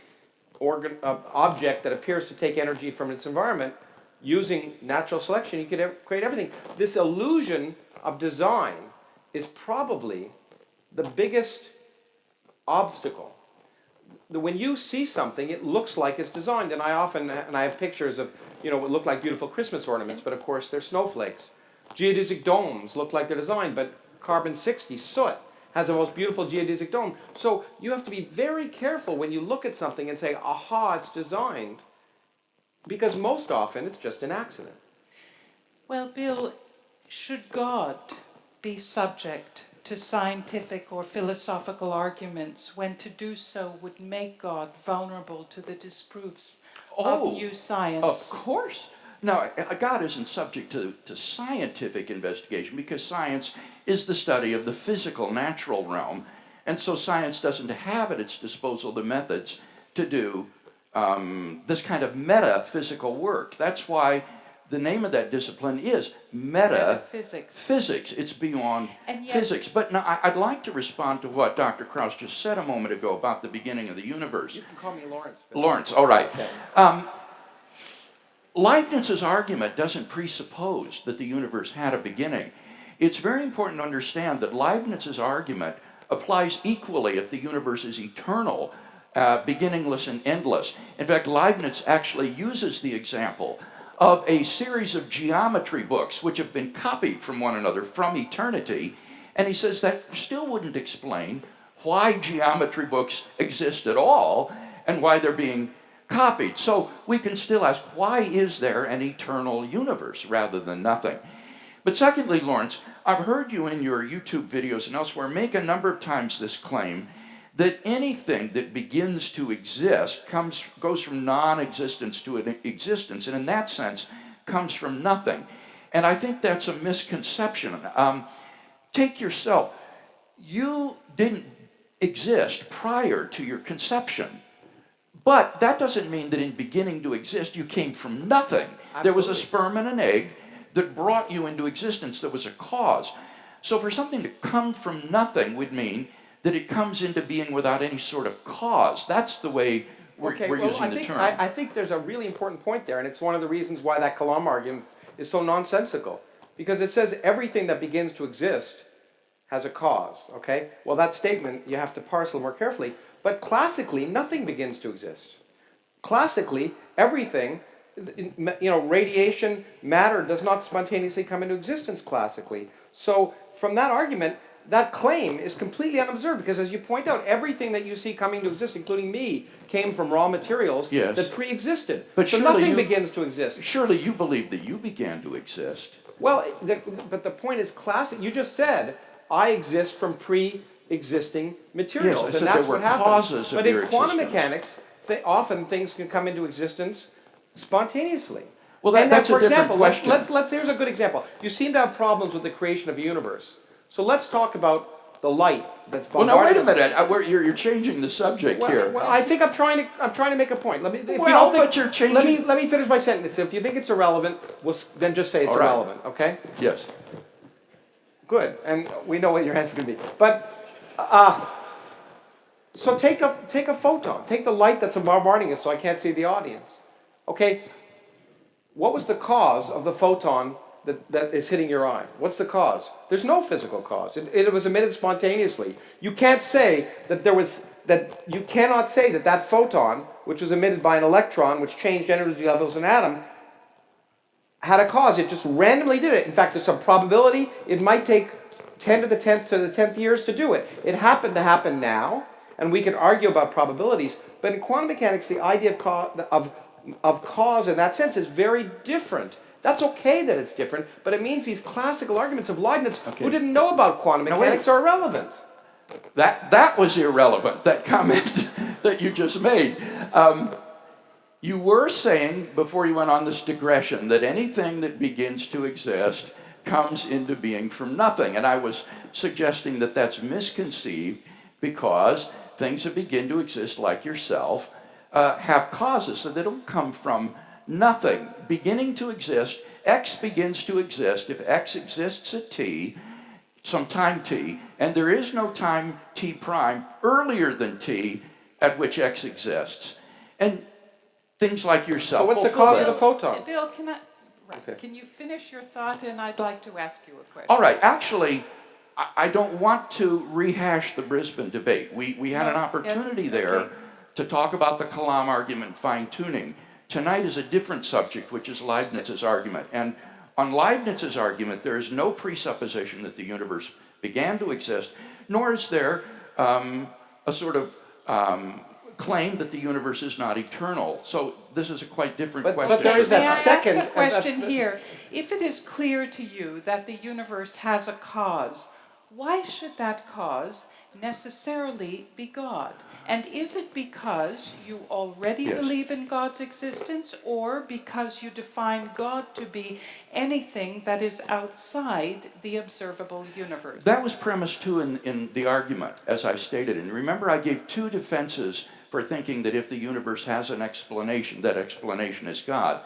object that appears to take energy from its environment, using natural selection, you can create everything. This illusion of design is probably the biggest obstacle. When you see something, it looks like it's designed, and I have pictures of, what look like beautiful Christmas ornaments, but of course they're snowflakes. Geodesic domes look like they're designed, but carbon-60 soot has the most beautiful geodesic dome. So you have to be very careful when you look at something and say, aha, it's designed, because most often it's just an accident. Well, Bill, should God be subject to scientific or philosophical arguments when to do so would make God vulnerable to the disproofs of new science? Of course. Now, God isn't subject to scientific investigation, because science is the study of the physical, natural realm, and so science doesn't have at its disposal the methods to do this kind of metaphysical work. That's why the name of that discipline is metaphysics. It's beyond physics. But now I'd like to respond to what Dr. Krauss just said a moment ago about the beginning of the universe. You can call me Lawrence. Lawrence, all right. Okay. Leibniz's argument doesn't presuppose that the universe had a beginning. It's very important to understand that Leibniz's argument applies equally if the universe is eternal, beginningless and endless. In fact, Leibniz actually uses the example of a series of geometry books which have been copied from one another from eternity, and he says that still wouldn't explain why geometry books exist at all and why they're being copied. So we can still ask, why is there an eternal universe rather than nothing? But secondly, Lawrence, I've heard you in your YouTube videos and elsewhere make a number of times this claim that anything that begins to exist goes from non-existence to an existence, and in that sense comes from nothing. And I think that's a misconception. Take yourself. You didn't exist prior to your conception. But that doesn't mean that in beginning to exist, you came from nothing. Absolutely. There was a sperm and an egg that brought you into existence. There was a cause. So for something to come from nothing would mean that it comes into being without any sort of cause. That's the way we're using the term. I think there's a really important point there, and it's one of the reasons why that Kalam argument is so nonsensical. Because it says everything that begins to exist has a cause, okay? Well, that statement you have to parse a little more carefully. But classically, nothing begins to exist. Classically, everything, radiation, matter does not spontaneously come into existence classically. So from that argument, that claim is completely unobserved because, as you point out, everything that you see coming to exist, including me, came from raw materials that pre-existed. But so nothing begins to exist. Surely you believe that you began to exist. Well, but the point is classic. You just said, I exist from pre-existing materials, Yes, and that's what happens. Causes of but in your quantum existence. mechanics, often things can come into existence spontaneously. Well, for that's a different example, question. let's here's a good example. You seem to have problems with the creation of a universe. So let's talk about the light that's bombarding us. Well, now wait a minute. You're changing the subject here. Well, I think I'm trying to make a point. Let me finish my sentence. If you think it's irrelevant, then just say it's irrelevant. Okay? Yes. Good, and we know what your answer is going to be. But so take a photon. Take the light that's bombarding us, so I can't see the audience. Okay. What was the cause of the photon that is hitting your eye? What's the cause? There's no physical cause. It was emitted spontaneously. You can't say you cannot say that photon, which was emitted by an electron, which changed energy levels in an atom, had a cause. It just randomly did it. In fact, there's some probability. It might take 10 to the 10th years to do it. It happened to happen now, and we can argue about probabilities. But in quantum mechanics, the idea of cause in that sense is very different. That's okay that it's different, but it means these classical arguments of Leibniz, who didn't know about quantum mechanics, are irrelevant. That was irrelevant, that comment that you just made. You were saying, before you went on this digression, that anything that begins to exist comes into being from nothing. And I was suggesting that that's misconceived because things that begin to exist, like yourself, have causes, so they don't come from nothing. Beginning to exist, X begins to exist. If X exists at T, some time T, and there is no time T prime earlier than T at which X exists. And things like yourself. So what's the cause of the photon? Bill, can you finish your thought, and I'd like to ask you a question. All right, actually, I don't want to rehash the Brisbane debate. We had an opportunity there to talk about the Kalam argument fine-tuning. Tonight is a different subject, which is Leibniz's argument. And on Leibniz's argument, there is no presupposition that the universe began to exist, nor is there a sort of claim that the universe is not eternal. So this is a quite different question. But there is May that I second ask a question here? If it is clear to you that the universe has a cause, why should that cause necessarily be God? And is it because you already believe in God's existence, or because you define God to be anything that is outside the observable universe? That was premise two in the argument, as I stated. And remember, I gave two defenses for thinking that if the universe has an explanation, that explanation is God.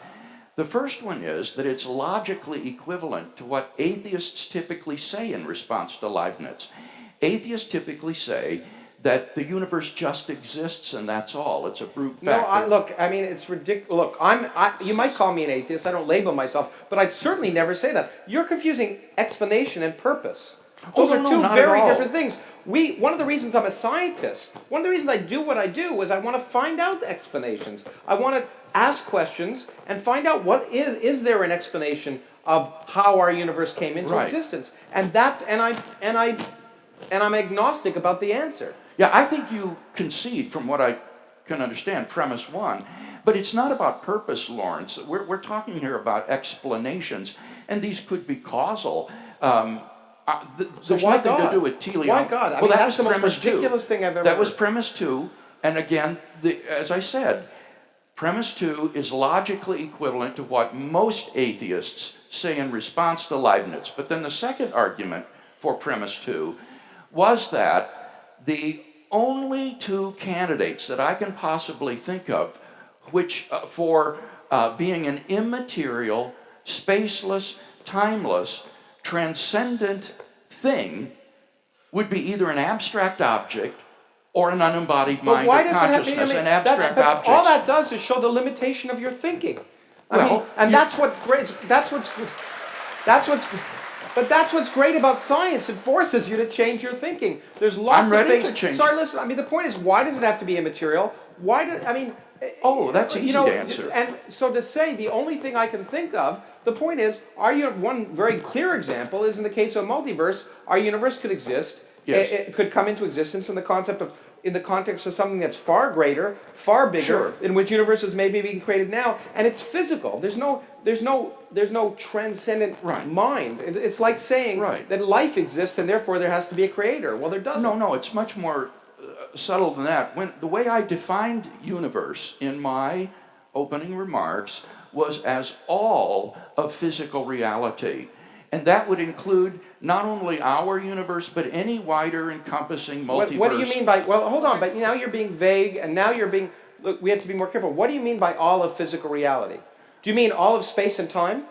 The first one is that it's logically equivalent to what atheists typically say in response to Leibniz. Atheists typically say that the universe just exists and that's all. It's a brute fact. No, look, I mean, it's ridiculous. Look, you might call me an atheist. I don't label myself, but I'd certainly never say that. You're confusing explanation and purpose. Those are two very different things. One of the reasons I'm a scientist, one of the reasons I do what I do is I want to find out explanations. I want to ask questions and find out what is there an explanation of how our universe came into existence. And I'm agnostic about the answer. Yeah, I think you concede, from what I can understand, premise one. But it's not about purpose, Lawrence. We're talking here about explanations, and these could be causal. There's why nothing God? to do with teleology. Why God? I mean, that's the most ridiculous thing I've ever That was heard. premise two. And again, as I said, premise two is logically equivalent to what most atheists say in response to Leibniz. But then the second argument for premise two was that the only two candidates that I can possibly think of which for being an immaterial, spaceless, timeless, transcendent thing would be either an abstract object or an unembodied mind or consciousness. An abstract object. All that does is show the limitation of your thinking. That's what's great about science. It forces you to change your thinking. There's lots of things. To change. Sorry, listen. I mean, the point is, why does it have to be immaterial? Oh, that's easy to answer. And so to say the only thing I can think of, the point is, one very clear example is in the case of multiverse, our universe could exist. Yes. It could come into existence in the context of something that's far greater, far bigger, in which universes may be being created now, and it's physical. There's no transcendent mind. It's like saying that life exists and therefore there has to be a creator. Well, there doesn't. No, it's much more subtle than that. The way I defined universe in my opening remarks was as all of physical reality. And that would include not only our universe, but any wider encompassing multiverse. What do you mean by, well, hold on, but now you're being vague, and now you're being, look, we have to be more careful. What do you mean by all of physical reality? Do you mean all of space and time?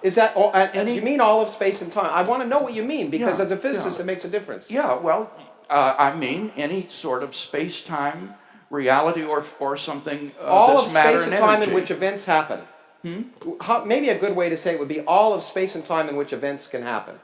Is that, do you mean all of space and time? I want to know what you mean, because as a physicist it makes a difference. Yeah, well, I mean any sort of space-time reality or something all that's of matter space and and time energy. in which events happen. Maybe a good way to say it would be all of space and time in which events can happen.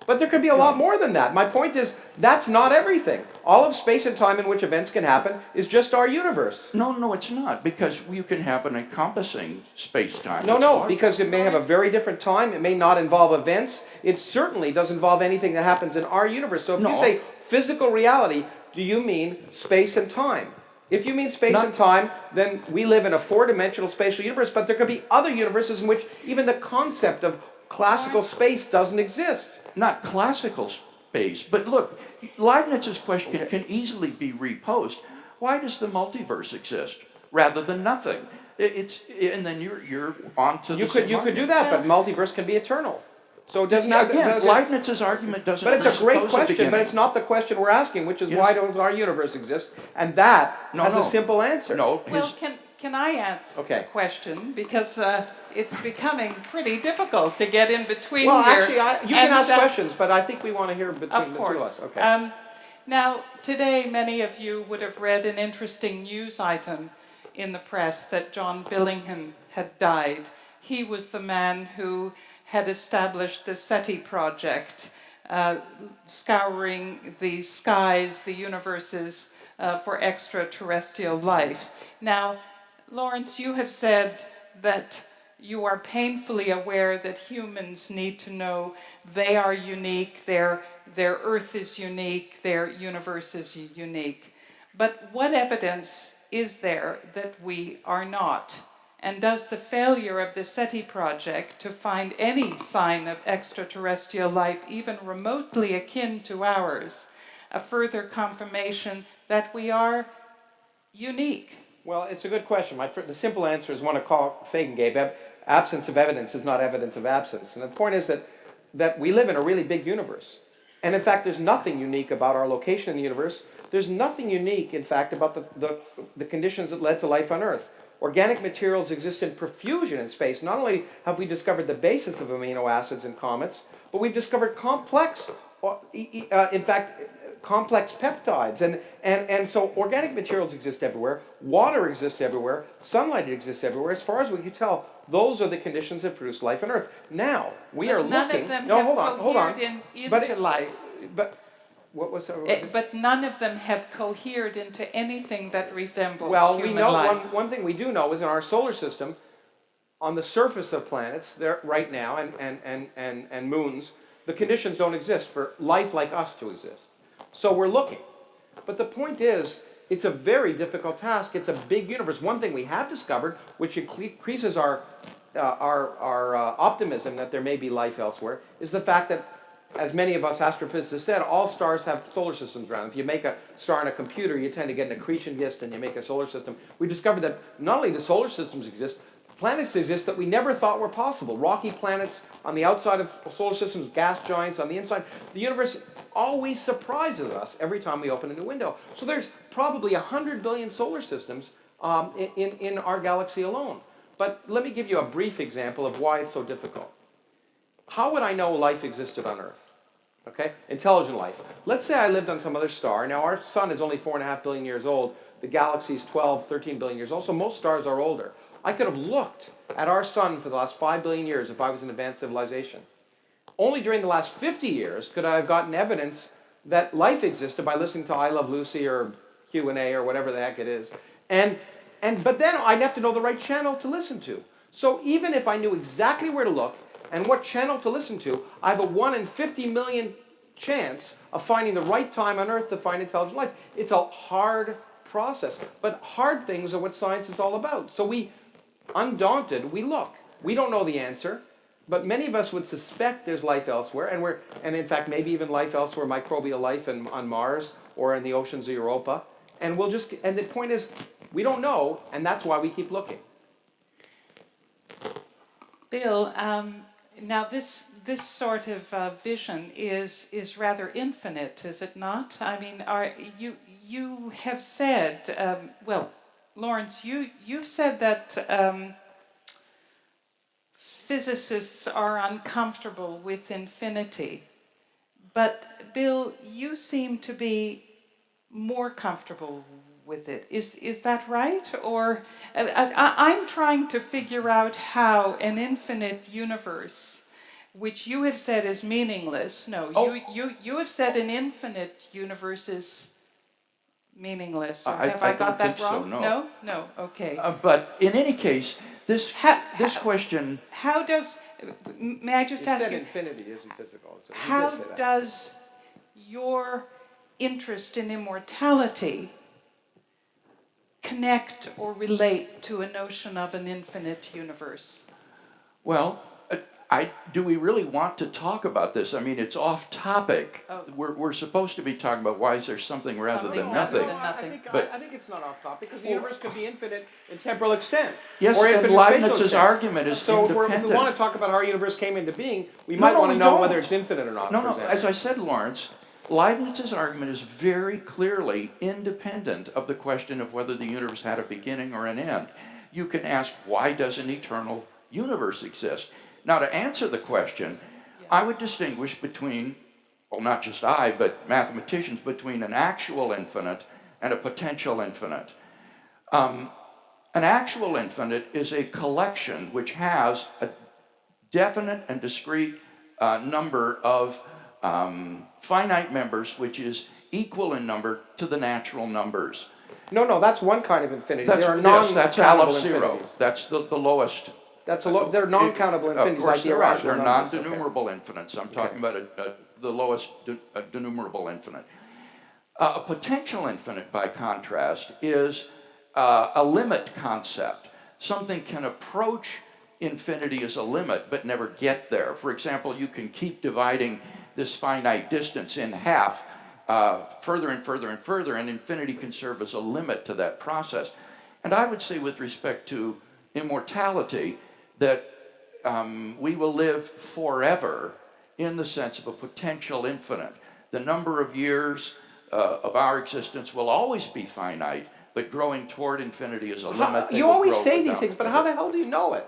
But there could be a lot more than that. My point is, that's not everything. All of space and time in which events can happen is just our universe. No, it's not, because you can have an encompassing space-time. No, because it may have a very different time. It may not involve events. It certainly doesn't involve anything that happens in our universe. So if you say physical reality, do you mean space and time? If you mean space and time, then we live in a four-dimensional spatial universe, but there could be other universes in which even the concept of classical space doesn't exist. Not classical space, but look, Leibniz's question can easily be reposed. Why does the multiverse exist rather than nothing? And then you're on to the You could do that, but multiverse can be eternal. So it doesn't have again, Leibniz's argument doesn't. But it's a great question, but it's not the question we're asking, which is why does our universe exist? And that has a simple answer. Well, can I answer the question? Because it's becoming pretty difficult to get in between here. Well, actually, you can ask questions, but I think we want to hear between the two of us. Okay. Now, today, many of you would have read an interesting news item in the press that John Billingham had died. He was the man who had established the SETI project, scouring the skies, the universes, for extraterrestrial life. Now, Lawrence, you have said that you are painfully aware that humans need to know they are unique, their Earth is unique, their universe is unique. But what evidence is there that we are not? And does the failure of the SETI project to find any sign of extraterrestrial life, even remotely akin to ours, a further confirmation that we are unique? Well, it's a good question. The simple answer is one Carl Sagan gave. Absence of evidence is not evidence of absence. And the point is that we live in a really big universe. And in fact, there's nothing unique about our location in the universe. There's nothing unique, in fact, about the conditions that led to life on Earth. Organic materials exist in profusion in space. Not only have we discovered the basis of amino acids in comets, but we've discovered complex, in fact, complex peptides. And so organic materials exist everywhere. Water exists everywhere. Sunlight exists everywhere. As far as we can tell, those are the conditions that produce life on Earth. Now, we are none looking... of them no, have hold on. cohered into But life. But what was that? But none of them have cohered into anything that resembles Well, human we know life. one thing we do know is in our solar system, on the surface of planets there right now and moons, the conditions don't exist for life like us to exist. So we're looking. But the point is, it's a very difficult task. It's a big universe. One thing we have discovered, which increases our optimism that there may be life elsewhere, is the fact that, as many of us astrophysicists said, all stars have solar systems around them. If you make a star in a computer, you tend to get an accretion disk and you make a solar system. We discovered that not only do solar systems exist, planets exist that we never thought were possible. Rocky planets on the outside of solar systems, gas giants on the inside. The universe always surprises us every time we open a new window. So there's probably 100 billion solar systems in our galaxy alone. But let me give you a brief example of why it's so difficult. How would I know life existed on Earth? Okay, intelligent life. Let's say I lived on some other star. Now our sun is only 4.5 billion years old. The galaxy is 12, 13 billion years old, so most stars are older. I could have looked at our sun for the last 5 billion years if I was an advanced civilization. Only during the last 50 years could I have gotten evidence that life existed by listening to I Love Lucy or Q&A or whatever the heck it is. But then I'd have to know the right channel to listen to. So even if I knew exactly where to look and what channel to listen to, I have a 1 in 50 million chance of finding the right time on Earth to find intelligent life. It's a hard process, but hard things are what science is all about. So we, undaunted, we look. We don't know the answer, but many of us would suspect there's life elsewhere, and in fact maybe even life elsewhere, microbial life on Mars or in the oceans of Europa. And the point is, we don't know, and that's why we keep looking. Bill, now this sort of vision is rather infinite, is it not? I mean, you have said, well, Lawrence, you've said that physicists are uncomfortable with infinity, but Bill, you seem to be more comfortable with it. Is that right? Or I'm trying to figure out how an infinite universe, which you have said is meaningless. No, you have said an infinite universe is meaningless. Or have I got that wrong? So, no. No. Okay. But in any case, this question. How does? May I just ask you? Infinity isn't physical. So how does your interest in immortality connect or relate to a notion of an infinite universe? Well, do we really want to talk about this? I mean, it's off topic. Oh. We're supposed to be talking about why is there something rather than nothing. I think it's not off topic because the universe could be infinite in temporal extent. Yes, or and Leibniz's argument is so independent. if we want to talk about how our universe came into being, we might want to know whether it's infinite or not. No, as I said, Lawrence, Leibniz's argument is very clearly independent of the question of whether the universe had a beginning or an end. You can ask, why does an eternal universe exist? Now, to answer the question, I would distinguish between, well, not just I, but mathematicians, between an actual infinite and a potential infinite. An actual infinite is a collection which has a definite and discrete number of finite members, which is equal in number to the natural numbers. No, that's one kind of infinity. That's non-countable zero. infinities. That's the lowest. They're non-countable infinities. Of course, like the they're irrational numbers. non-denumerable infinites. I'm talking about the lowest denumerable infinite. A potential infinite, by contrast, is a limit concept. Something can approach infinity as a limit, but never get there. For example, you can keep dividing this finite distance in half, further and further and further, and infinity can serve as a limit to that process. And I would say with respect to immortality that we will live forever in the sense of a potential infinite. The number of years of our existence will always be finite, but growing toward infinity is a limit. You always say these things, but how the hell do you know it?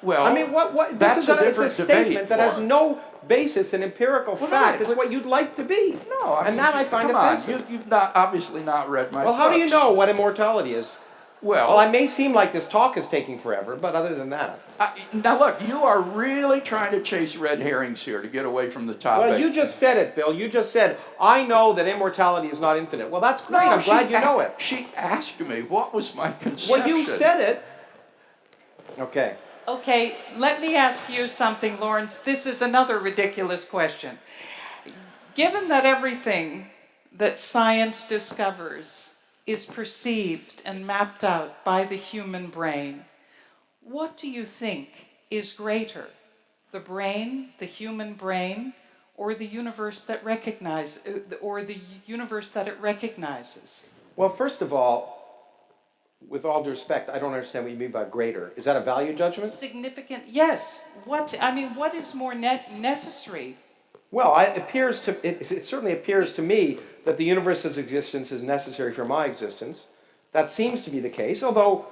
Well, I mean, what? that's This is a different statement debate, that has Warren. no basis in empirical fact. It's but- what you'd like to be. No, I mean, and that I find come offensive. on. You've not obviously not read my Well, how do you books. know what immortality is? Well, Well, I may seem like this talk is taking forever, but other than that. now look, you are really trying to chase red herrings here to get away from the topic. Well, you just said it, Bill. You just said, I know that immortality is not infinite. Well, that's great. I'm glad you know it. She asked me what was my conception. Well, you said it. Okay. Okay, let me ask you something, Lawrence. This is another ridiculous question. Given that everything that science discovers is perceived and mapped out by the human brain, what do you think is greater? The brain, the human brain, or the universe that it recognizes? Well, first of all, with all due respect, I don't understand what you mean by greater. Is that a value judgment? Significant, yes. What is more necessary? Well, it certainly appears to me that the universe's existence is necessary for my existence. That seems to be the case, although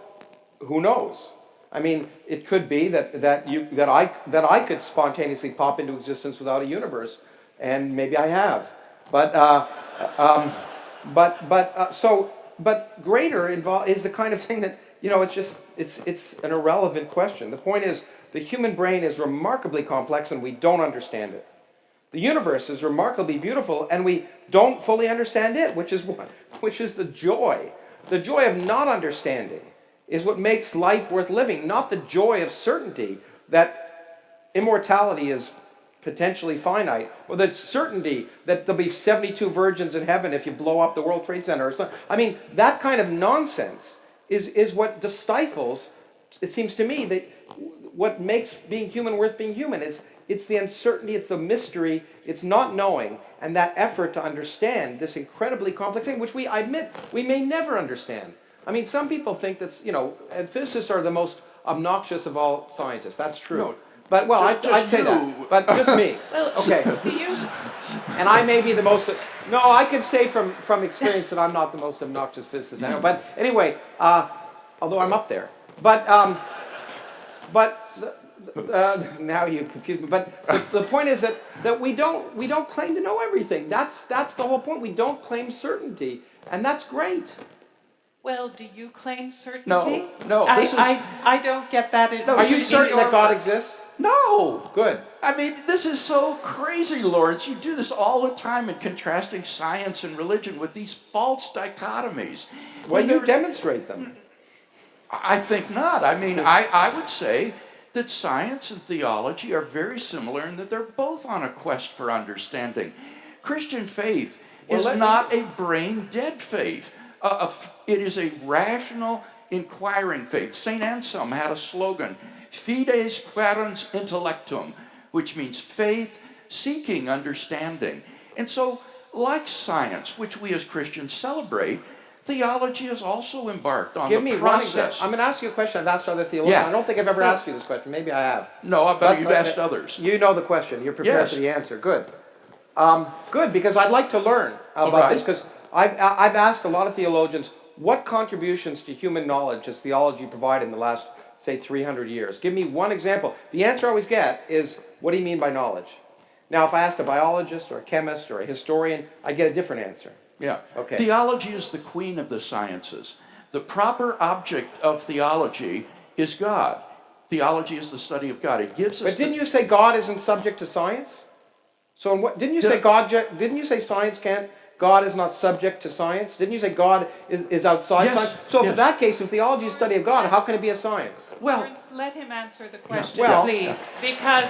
who knows? I mean, it could be that I could spontaneously pop into existence without a universe, and maybe I have. But greater is the kind of thing that, it's an irrelevant question. The point is, the human brain is remarkably complex and we don't understand it. The universe is remarkably beautiful and we don't fully understand it, which is the joy. The joy of not understanding is what makes life worth living, not the joy of certainty that immortality is potentially finite, or the certainty that there'll be 72 virgins in heaven if you blow up the World Trade Center or something. I mean, that kind of nonsense is what stifles, it seems to me, that what makes being human worth being human is it's the uncertainty, it's the mystery, it's not knowing, and that effort to understand this incredibly complex thing, which I admit we may never understand. I mean, some people think that, and physicists are the most obnoxious of all scientists. That's true. No. But, well, I'd say that. But just me. Well, Okay. do you? And I may be the most... No, I can say from experience that I'm not the most obnoxious physicist I know. But anyway, although I'm up there. But now you confused me. But the point is that we don't claim to know everything. That's the whole point. We don't claim certainty. And that's great. Well, do you claim certainty? No. I don't get that. Are you certain that God exists? No. Good. I mean, this is so crazy, Lawrence. You do this all the time in contrasting science and religion with these false dichotomies. Well, you demonstrate them. I think not. I mean, I would say that science and theology are very similar in that they're both on a quest for understanding. Christian faith is not a brain-dead faith. It is a rational, inquiring faith. St. Anselm had a slogan, Fides quaerens intellectum, which means faith seeking understanding. And so, like science, which we as Christians celebrate, theology is also embarked on the process. I'm going to ask you a question I've asked other theologians. Yeah. I don't think I've ever asked you this question. Maybe I have. No, but you've asked others. You know the question. You're prepared Yes. for the answer. Good. Good, because I'd like to learn about right. this, because I've asked a lot of theologians, what contributions to human knowledge has theology provided in the last, say, 300 years? Give me one example. The answer I always get is, what do you mean by knowledge? Now, if I asked a biologist or a chemist or a historian, I get a different answer. Yeah. Okay. Theology is the queen of the sciences. The proper object of theology is God. Theology is the study of God. It gives us. But didn't you say God isn't subject to science? So in what didn't you say Didn't you say science can't? God is not subject to science? Didn't you say God is outside Yes, science? So yes. in that case, if theology is study of God, how can it be a science? Well, Lawrence, let him answer the question, Well- please, because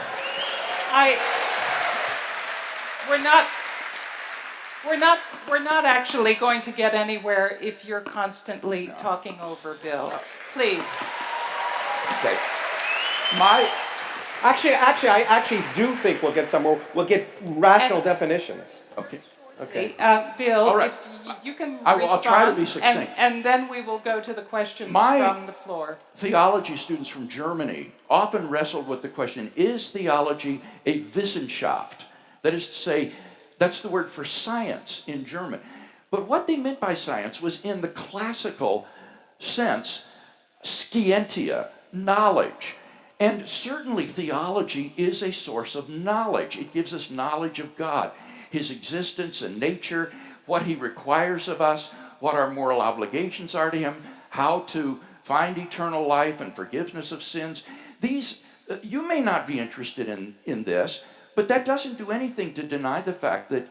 we're not actually going to get anywhere if you're constantly talking over Bill. Please. okay. I actually do think we'll get somewhere. We'll get rational definitions. Okay. Okay. Bill, All right. if you can I'll respond, try to be succinct. and then we will go to the questions My- from the floor. Theology students from Germany often wrestled with the question, is theology a Wissenschaft? That is to say, that's the word for science in German. But what they meant by science was, in the classical sense, scientia, knowledge. And certainly theology is a source of knowledge. It gives us knowledge of God, his existence and nature, what he requires of us, what our moral obligations are to him, how to find eternal life and forgiveness of sins. These, you may not be interested in this, but that doesn't do anything to deny the fact that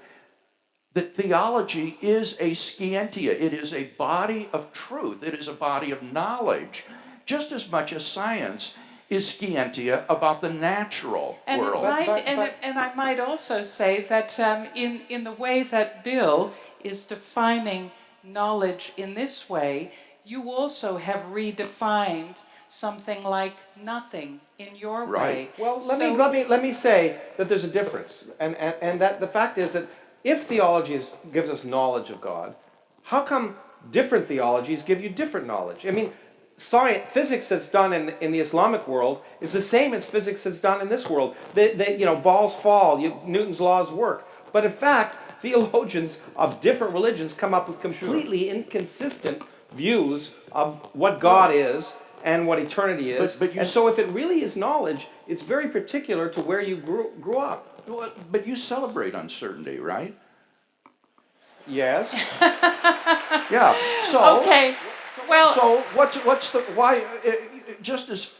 theology is a scientia. It is a body of truth. It is a body of knowledge, just as much as science is scientia about the natural world. And I might also say that in the way that Bill is defining knowledge in this way, you also have redefined something like nothing in your way. Well, let me say that there's a difference, and that the fact is that if theology gives us knowledge of God, how come different theologies give you different knowledge? I mean, physics that's done in the Islamic world is the same as physics that's done in this world. Balls fall, Newton's laws work. But in fact, theologians of different religions come up with completely inconsistent views of what God is and what eternity is. And so if it really is knowledge, it's very particular to where you grew up. But you celebrate uncertainty, right? Yes. Yeah. So okay. Well, so what's the why? Just as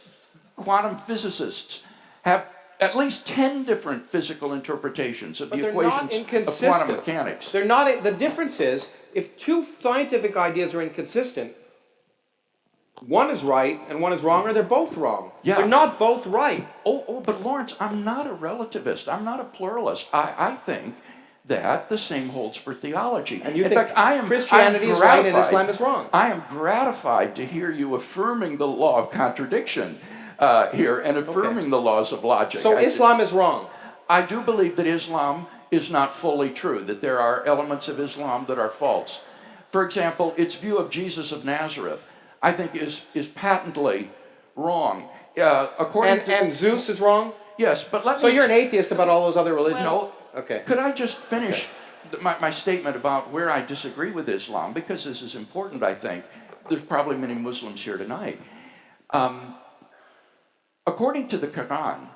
quantum physicists have at least 10 different physical interpretations of the equations of quantum mechanics. They're not. The difference is, if two scientific ideas are inconsistent, one is right and one is wrong, or they're both wrong. Yeah. They're not both right. But Lawrence, I'm not a relativist. I'm not a pluralist. I think that the same holds for theology. And you in think fact, Christianity is right and Islam is wrong. I am gratified to hear you affirming the law of contradiction here and affirming the laws of logic. So Islam is wrong. I do believe that Islam is not fully true, that there are elements of Islam that are false. For example, its view of Jesus of Nazareth, I think, is patently wrong. And Zeus is wrong? Yes, but So you're an atheist about all those other religions? No. Okay. Could I just finish my statement about where I disagree with Islam? Because this is important, I think. There's probably many Muslims here tonight. According to the Quran,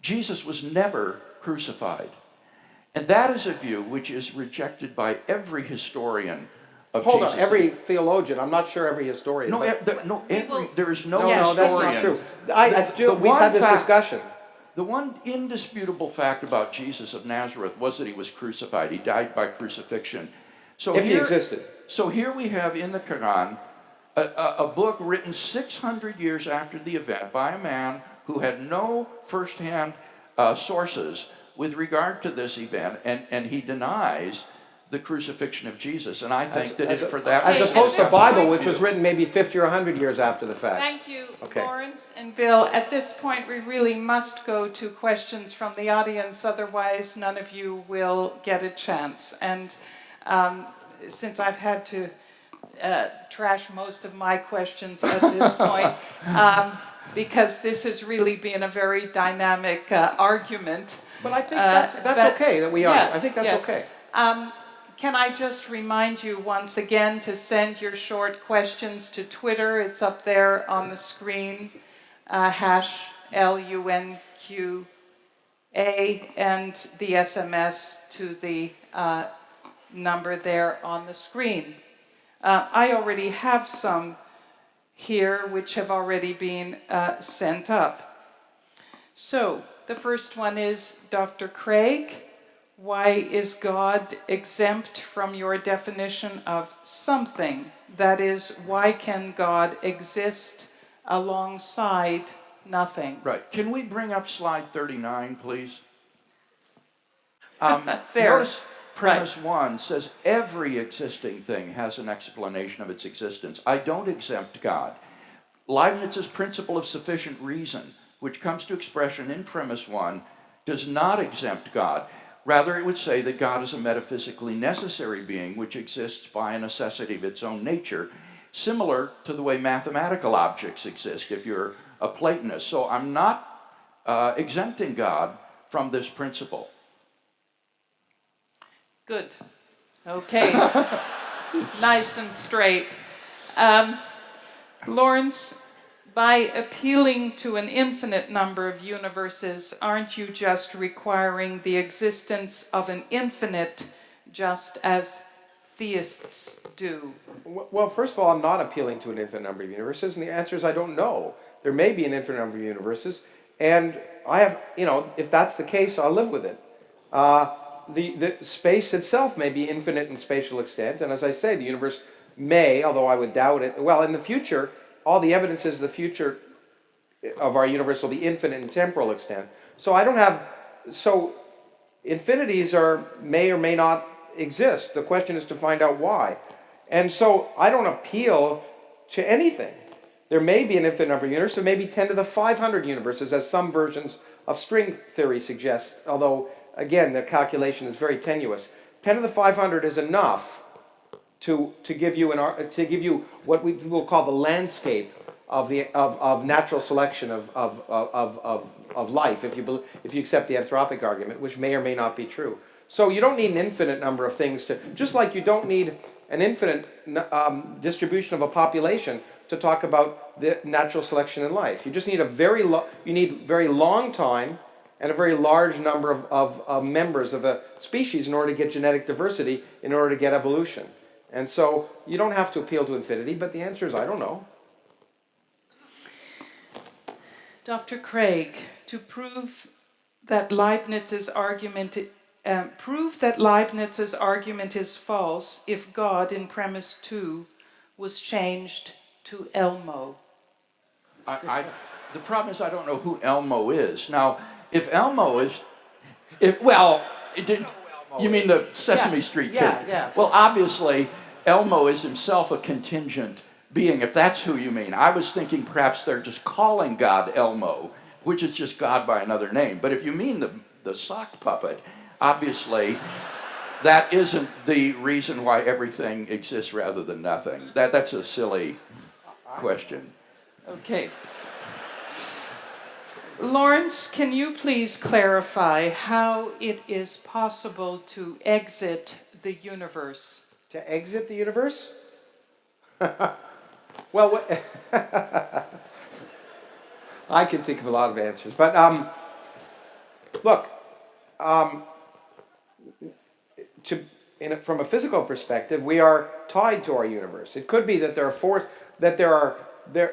Jesus was never crucified. And that is a view which is rejected by every historian of Jesus. Hold on, every theologian. I'm not sure every historian. There is no No, that's not true. We've had this discussion. The one indisputable fact about Jesus of Nazareth was that he was crucified. He died by crucifixion. So if he existed. So here we have in the Quran a book written 600 years after the event by a man who had no first-hand sources with regard to this event, and he denies the crucifixion of Jesus. And I think for that reason... As opposed to the Bible, which was written maybe 50 or 100 years after the fact. Thank you, Okay. Lawrence and Bill. At this point, we really must go to questions from the audience, otherwise none of you will get a chance. And since I've had to trash most of my questions at this point, because this has really been a very dynamic argument. But I think that's okay that we are. Yeah, I think that's okay. Can I just remind you once again to send your short questions to Twitter? It's up there on the screen, #LUNQA, and the SMS to the number there on the screen. I already have some here which have already been sent up. So the first one is Dr. Craig. Why is God exempt from your definition of something? That is, why can God exist alongside nothing? Right. Can we bring up slide 39, please? There. Notice premise 1 says every existing thing has an explanation of its existence. I don't exempt God. Leibniz's principle of sufficient reason, which comes to expression in premise 1, does not exempt God. Rather, it would say that God is a metaphysically necessary being which exists by a necessity of its own nature, similar to the way mathematical objects exist if you're a Platonist. So I'm not exempting God from this principle. Good. Okay, nice and straight. Lawrence, by appealing to an infinite number of universes, aren't you just requiring the existence of an infinite, just as theists do? Well, first of all, I'm not appealing to an infinite number of universes, and the answer is I don't know. There may be an infinite number of universes, and I have, if that's the case, I'll live with it. The space itself may be infinite in spatial extent, and as I say, the universe may, although I would doubt it, well, in the future, all the evidence is the future of our universe will be infinite in temporal extent. So infinities may or may not exist. The question is to find out why. And so I don't appeal to anything. There may be an infinite number of universes, there may be 10 to the 500 universes, as some versions of string theory suggest, although, again, the calculation is very tenuous. 10 to the 500 is enough to give you what we will call the landscape of natural selection of life, if you accept the anthropic argument, which may or may not be true. So you don't need an infinite number of things just like you don't need an infinite distribution of a population to talk about the natural selection in life. You just need very long time and a very large number of members of a species in order to get genetic diversity, in order to get evolution. And so you don't have to appeal to infinity, but the answer is I don't know. Dr. Craig, to prove that Leibniz's argument is false if God in premise 2 was changed to Elmo. The problem is I don't know who Elmo is. Now, if Elmo is, you mean the Sesame Street kid? Yeah. Well, obviously, Elmo is himself a contingent being, if that's who you mean. I was thinking perhaps they're just calling God Elmo, which is just God by another name. But if you mean the sock puppet, obviously, that isn't the reason why everything exists rather than nothing. That's a silly question. Okay. Lawrence, can you please clarify how it is possible to exit the universe? To exit the universe? Well, I can think of a lot of answers, but look, from a physical perspective, we are tied to our universe. It could be that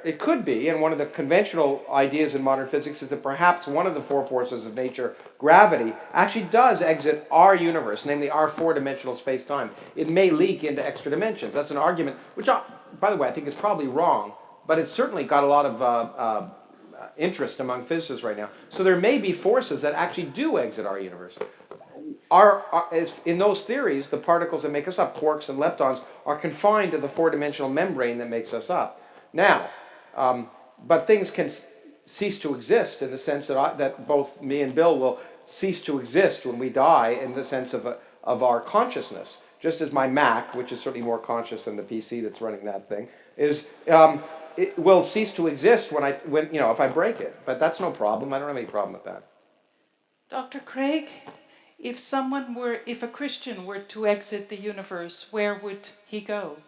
it could be, and one of the conventional ideas in modern physics is that perhaps one of the four forces of nature, gravity, actually does exit our universe, namely our four-dimensional space-time. It may leak into extra dimensions. That's an argument, which, by the way, I think is probably wrong, but it's certainly got a lot of interest among physicists right now. So there may be forces that actually do exit our universe. In those theories, the particles that make us up, quarks and leptons, are confined to the four-dimensional membrane that makes us up. Now, but things can cease to exist in the sense that both me and Bill will cease to exist when we die, in the sense of our consciousness. Just as my Mac, which is certainly more conscious than the PC that's running that thing, it will cease to exist when if I break it. But that's no problem. I don't have any problem with that. Dr. Craig, if a Christian were to exit the universe, where would he go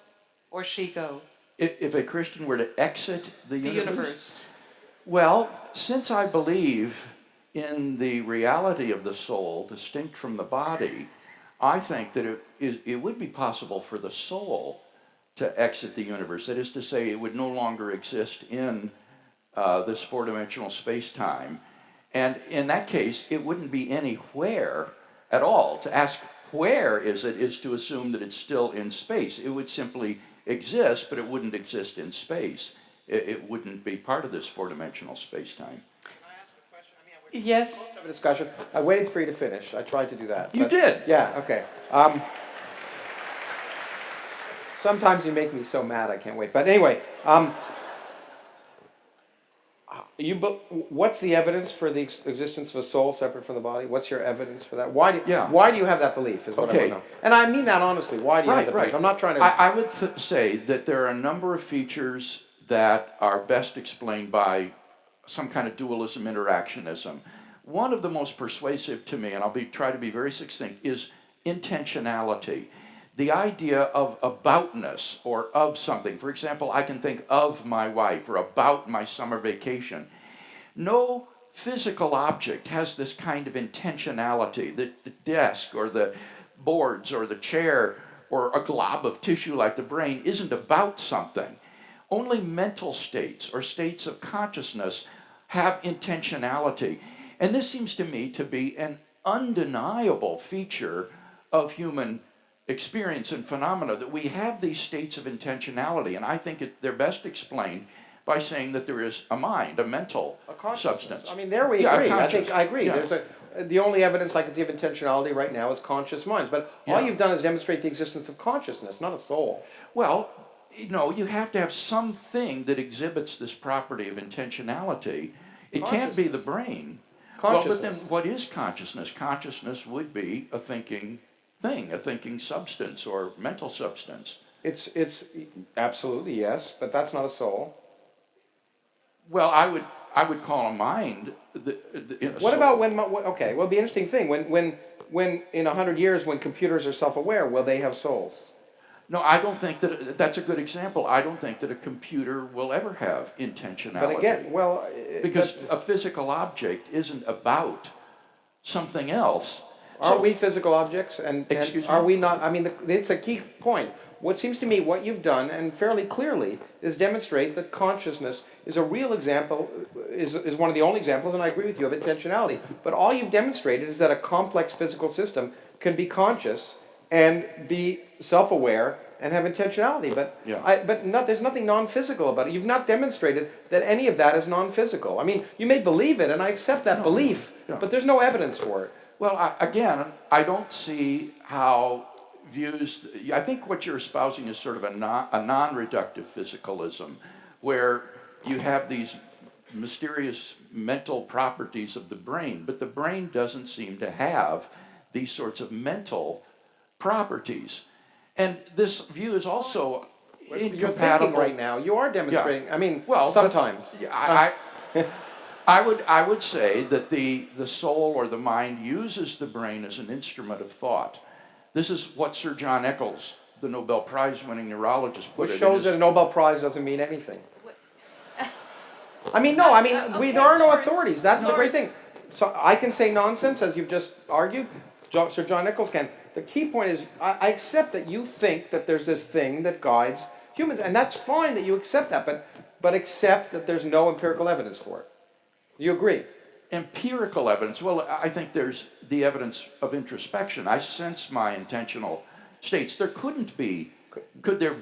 or she go? If a Christian were to exit the universe? Well, since I believe in the reality of the soul distinct from the body, I think that it would be possible for the soul to exit the universe. That is to say, it would no longer exist in this four-dimensional space-time. And in that case, it wouldn't be anywhere at all. To ask where is it is to assume that it's still in space. It would simply exist, but it wouldn't exist in space. It wouldn't be part of this four-dimensional space-time. Can I ask a question? Yes. Let's have a discussion. I waited for you to finish. I tried to do that. You did? Yeah, okay. Sometimes you make me so mad I can't wait. But anyway, what's the evidence for the existence of a soul separate from the body? What's your evidence for that? Why do you have that belief, is what I want to know. And I mean that honestly. Why do you have that belief? I'm not trying to... I would say that there are a number of features that are best explained by some kind of dualism, interactionism. One of the most persuasive to me, and I'll try to be very succinct, is intentionality. the idea of aboutness or of something. For example, I can think of my wife or about my summer vacation. No physical object has this kind of intentionality. The desk or the boards or the chair or a glob of tissue like the brain isn't about something. Only mental states or states of consciousness have intentionality. And this seems to me to be an undeniable feature of human experience and phenomena, that we have these states of intentionality. And I think they're best explained by saying that there is a mind, a mental substance. I mean, there we agree. I agree. Yeah. The only evidence I can see of intentionality right now is conscious minds. But all you've done is demonstrate the existence of consciousness, not a soul. Well, you have to have something that exhibits this property of intentionality. It can't be the brain. Well, but then what is consciousness? Consciousness would be a thinking thing, a thinking substance or mental substance. It's absolutely, yes, but that's not a soul. Well, I would call a mind. What about when? Okay, well, the interesting thing when in 100 years when computers are self-aware, will they have souls? No, I don't think that's a good example. I don't think that a computer will ever have intentionality. But again, well, because a physical object isn't about something else. Are we physical objects? And are we not? I mean, it's a key point. What seems to me, what you've done, and fairly clearly, is demonstrate that consciousness is a real example, is one of the only examples, and I agree with you, of intentionality. But all you've demonstrated is that a complex physical system can be conscious and be self-aware and have intentionality. But there's nothing non-physical about it. You've not demonstrated that any of that is non-physical. I mean, you may believe it, and I accept that belief, but there's no evidence for it. Well, I don't see how I think what you're espousing is sort of a non-reductive physicalism, where you have these mysterious mental properties of the brain, but the brain doesn't seem to have these sorts of mental properties. And this view is also incompatible. You're thinking right now. You are demonstrating. Yeah. I mean, well, sometimes. I would say that the soul or the mind uses the brain as an instrument of thought. This is what Sir John Eccles, the Nobel Prize-winning neurologist, put it in. Which shows that a Nobel Prize doesn't mean anything. I mean, no. I mean, there are no authorities. That's the great thing. So I can say nonsense, as you've just argued. Sir John Eccles can. The key point is, I accept that you think that there's this thing that guides humans, and that's fine that you accept that, but accept that there's no empirical evidence for it. You agree? Empirical evidence. Well, I think there's the evidence of introspection. I sense my intentional states. There couldn't be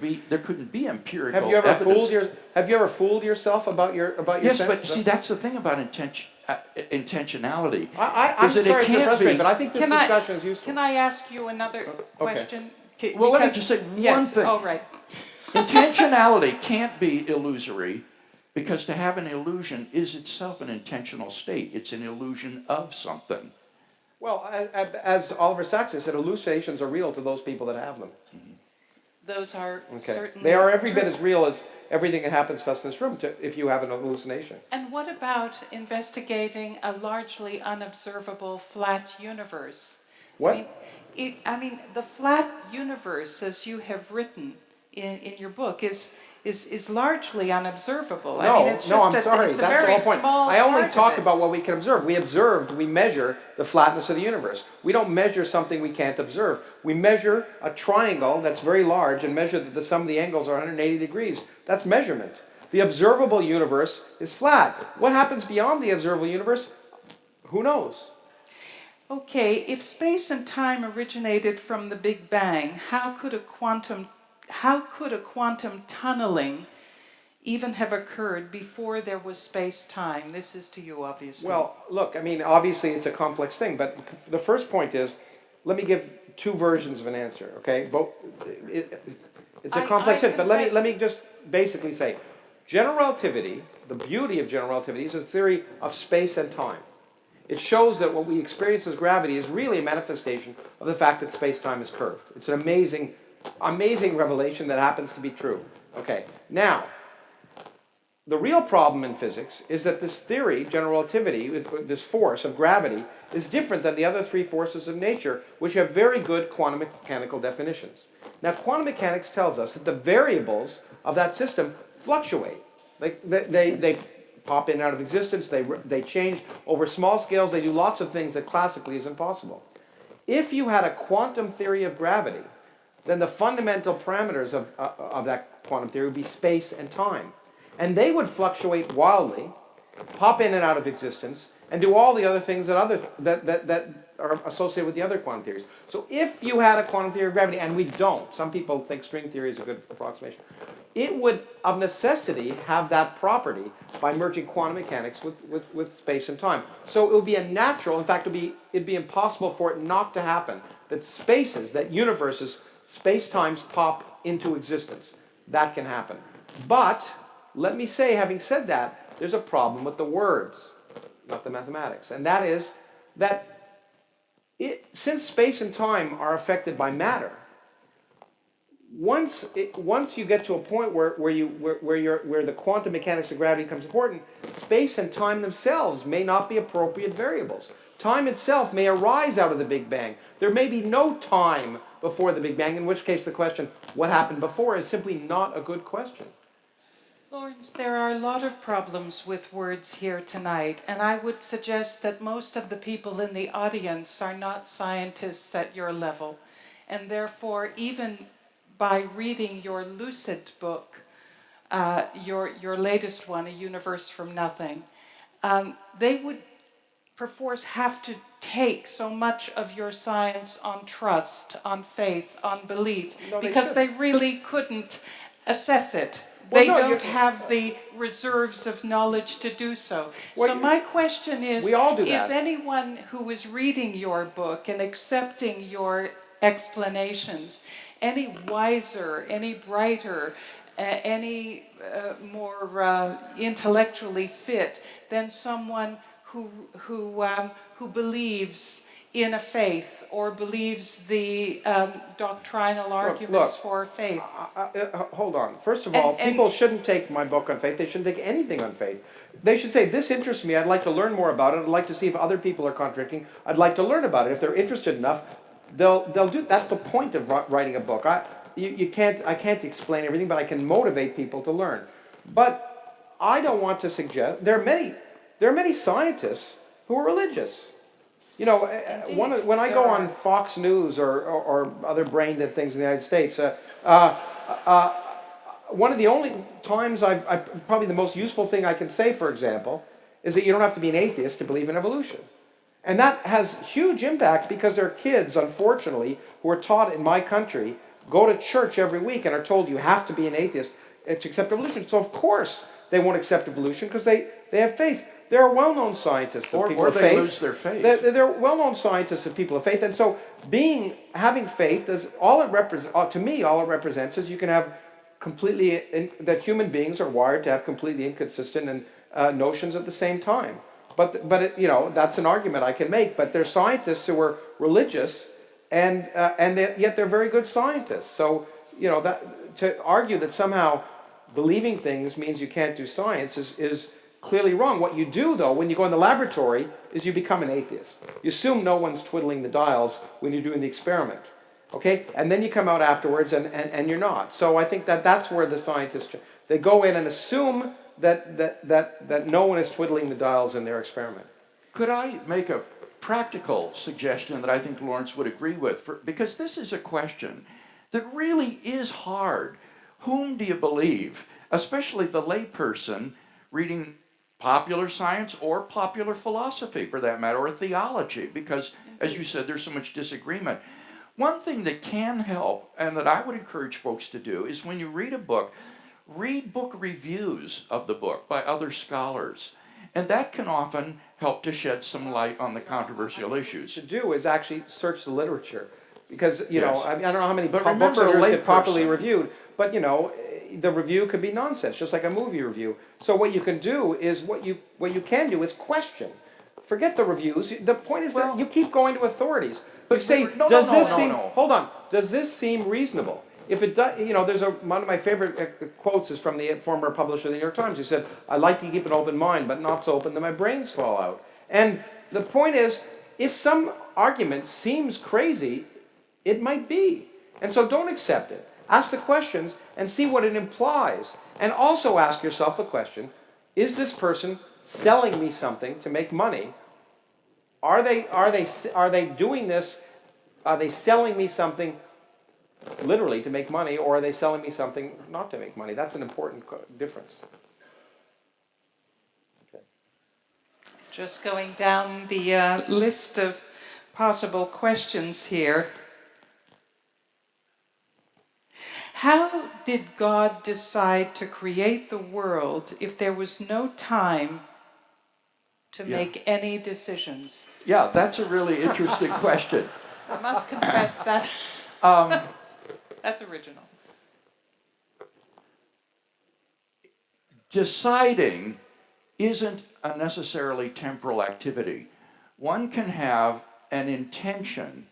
empirical have you ever evidence. Have you ever fooled yourself about your yes, sense? But see, that's the thing about intentionality. I'm sorry to frustrate, but I think this discussion is useful. Can I ask you another question? Well, let me just say one thing. Oh, right. Intentionality can't be illusory, because to have an illusion is itself an intentional state. It's an illusion of something. Well, as Oliver Sacks said, hallucinations are real to those people that have them. Mm-hmm. Those are certainly They are every bit as real as everything that happens to us in this room if you have an hallucination. And what about investigating a largely unobservable flat universe? What? I mean, the flat universe, as you have written in your book, is largely unobservable. I'm sorry. That's the whole point. I only talk about what we can observe. We measure the flatness of the universe. We don't measure something we can't observe. We measure a triangle that's very large and measure that the sum of the angles are 180 degrees. That's measurement. The observable universe is flat. What happens beyond the observable universe? Who knows? Okay, if space and time originated from the Big Bang, how could a quantum tunneling even have occurred before there was space-time? This is to you, obviously. Well, look, I mean, obviously it's a complex thing, but the first point is, let me give two versions of an answer, okay? It's a complex thing, but let me just basically say, general relativity, the beauty of general relativity is a theory of space and time. It shows that what we experience as gravity is really a manifestation of the fact that space-time is curved. It's an amazing revelation that happens to be true. Okay, now, the real problem in physics is that this theory, general relativity, this force of gravity, is different than the other three forces of nature, which have very good quantum mechanical definitions. Now, quantum mechanics tells us that the variables of that system fluctuate. They pop in and out of existence, they change over small scales, they do lots of things that classically is impossible. If you had a quantum theory of gravity, then the fundamental parameters of that quantum theory would be space and time. And they would fluctuate wildly, pop in and out of existence, and do all the other things that are associated with the other quantum theories. So if you had a quantum theory of gravity, and we don't, some people think string theory is a good approximation, it would, of necessity, have that property by merging quantum mechanics with space and time. So it would be a natural, in fact, it'd be impossible for it not to happen, that spaces, that universes, space-times pop into existence. That can happen. But, let me say, having said that, there's a problem with the words, not the mathematics. And that is that since space and time are affected by matter, once you get to a point where the quantum mechanics of gravity becomes important, space and time themselves may not be appropriate variables. Time itself may arise out of the Big Bang. There may be no time before the Big Bang, in which case the question, what happened before, is simply not a good question. Lawrence, there are a lot of problems with words here tonight, and I would suggest that most of the people in the audience are not scientists at your level, and therefore even by reading your lucid book, your latest one, A Universe from Nothing, they would perforce have to take so much of your science on trust, on faith, on belief, because they really couldn't assess it. They don't have the reserves of knowledge to do so. So my question is, we all do that. Is anyone who is reading your book and accepting your explanations any wiser, any brighter, any more intellectually fit than someone who believes in a faith or believes the doctrinal arguments for faith? Hold on. First of all, people shouldn't take my book on faith. They shouldn't take anything on faith. They should say, this interests me. I'd like to learn more about it. I'd like to see if other people are contradicting. I'd like to learn about it. If they're interested enough, they'll do. That's the point of writing a book. I can't explain everything, but I can motivate people to learn. But I don't want to suggest there are many scientists who are religious. You know, when I go on Fox News or other brain-dead things in the United States, one of the only times probably the most useful thing I can say, for example, is that you don't have to be an atheist to believe in evolution. And that has huge impact because there are kids, unfortunately, who are taught in my country, go to church every week and are told you have to be an atheist to accept evolution. So of course they won't accept evolution because they have faith. There are well-known scientists of people of faith. Or they lose their faith. There are well-known scientists of people of faith. And so having faith, to me, all it represents is you can have that human beings are wired to have completely inconsistent notions at the same time. But that's an argument I can make. But there are scientists who are religious, and yet they're very good scientists. So, to argue that somehow believing things means you can't do science is clearly wrong. What you do, though, when you go in the laboratory, is you become an atheist. You assume no one's twiddling the dials when you're doing the experiment. Okay? And then you come out afterwards and you're not. So I think that's where the scientists, they go in and assume that no one is twiddling the dials in their experiment. Could I make a practical suggestion that I think Lawrence would agree with? Because this is a question that really is hard. Whom do you believe? Especially the layperson reading popular science or popular philosophy, for that matter, or theology, because, as you said, there's so much disagreement. One thing that can help, and that I would encourage folks to do, is when you read a book, read book reviews of the book by other scholars. And that can often help to shed some light on the controversial issues. To do is actually search the literature. Because, I don't know how many books are get properly reviewed, but, the review could be nonsense, just like a movie review. So what you can do is, what you can do is question. Forget the reviews. The point is that you keep going to authorities. You say, hold on, does this seem reasonable? If it does, there's one of my favorite quotes is from the former publisher of the New York Times, who said, I like to keep an open mind, but not so open that my brains fall out. And the point is, if some argument seems crazy, it might be. And so don't accept it. Ask the questions and see what it implies. And also ask yourself the question, is this person selling me something to make money? Are they doing this, are they selling me something literally to make money, or are they selling me something not to make money? That's an important difference. Okay. Just going down the list of possible questions here. How did God decide to create the world if there was no time to make any decisions? Yeah, that's a really interesting question. I must confess that that's original. Deciding isn't a necessarily temporal activity. One can have an intention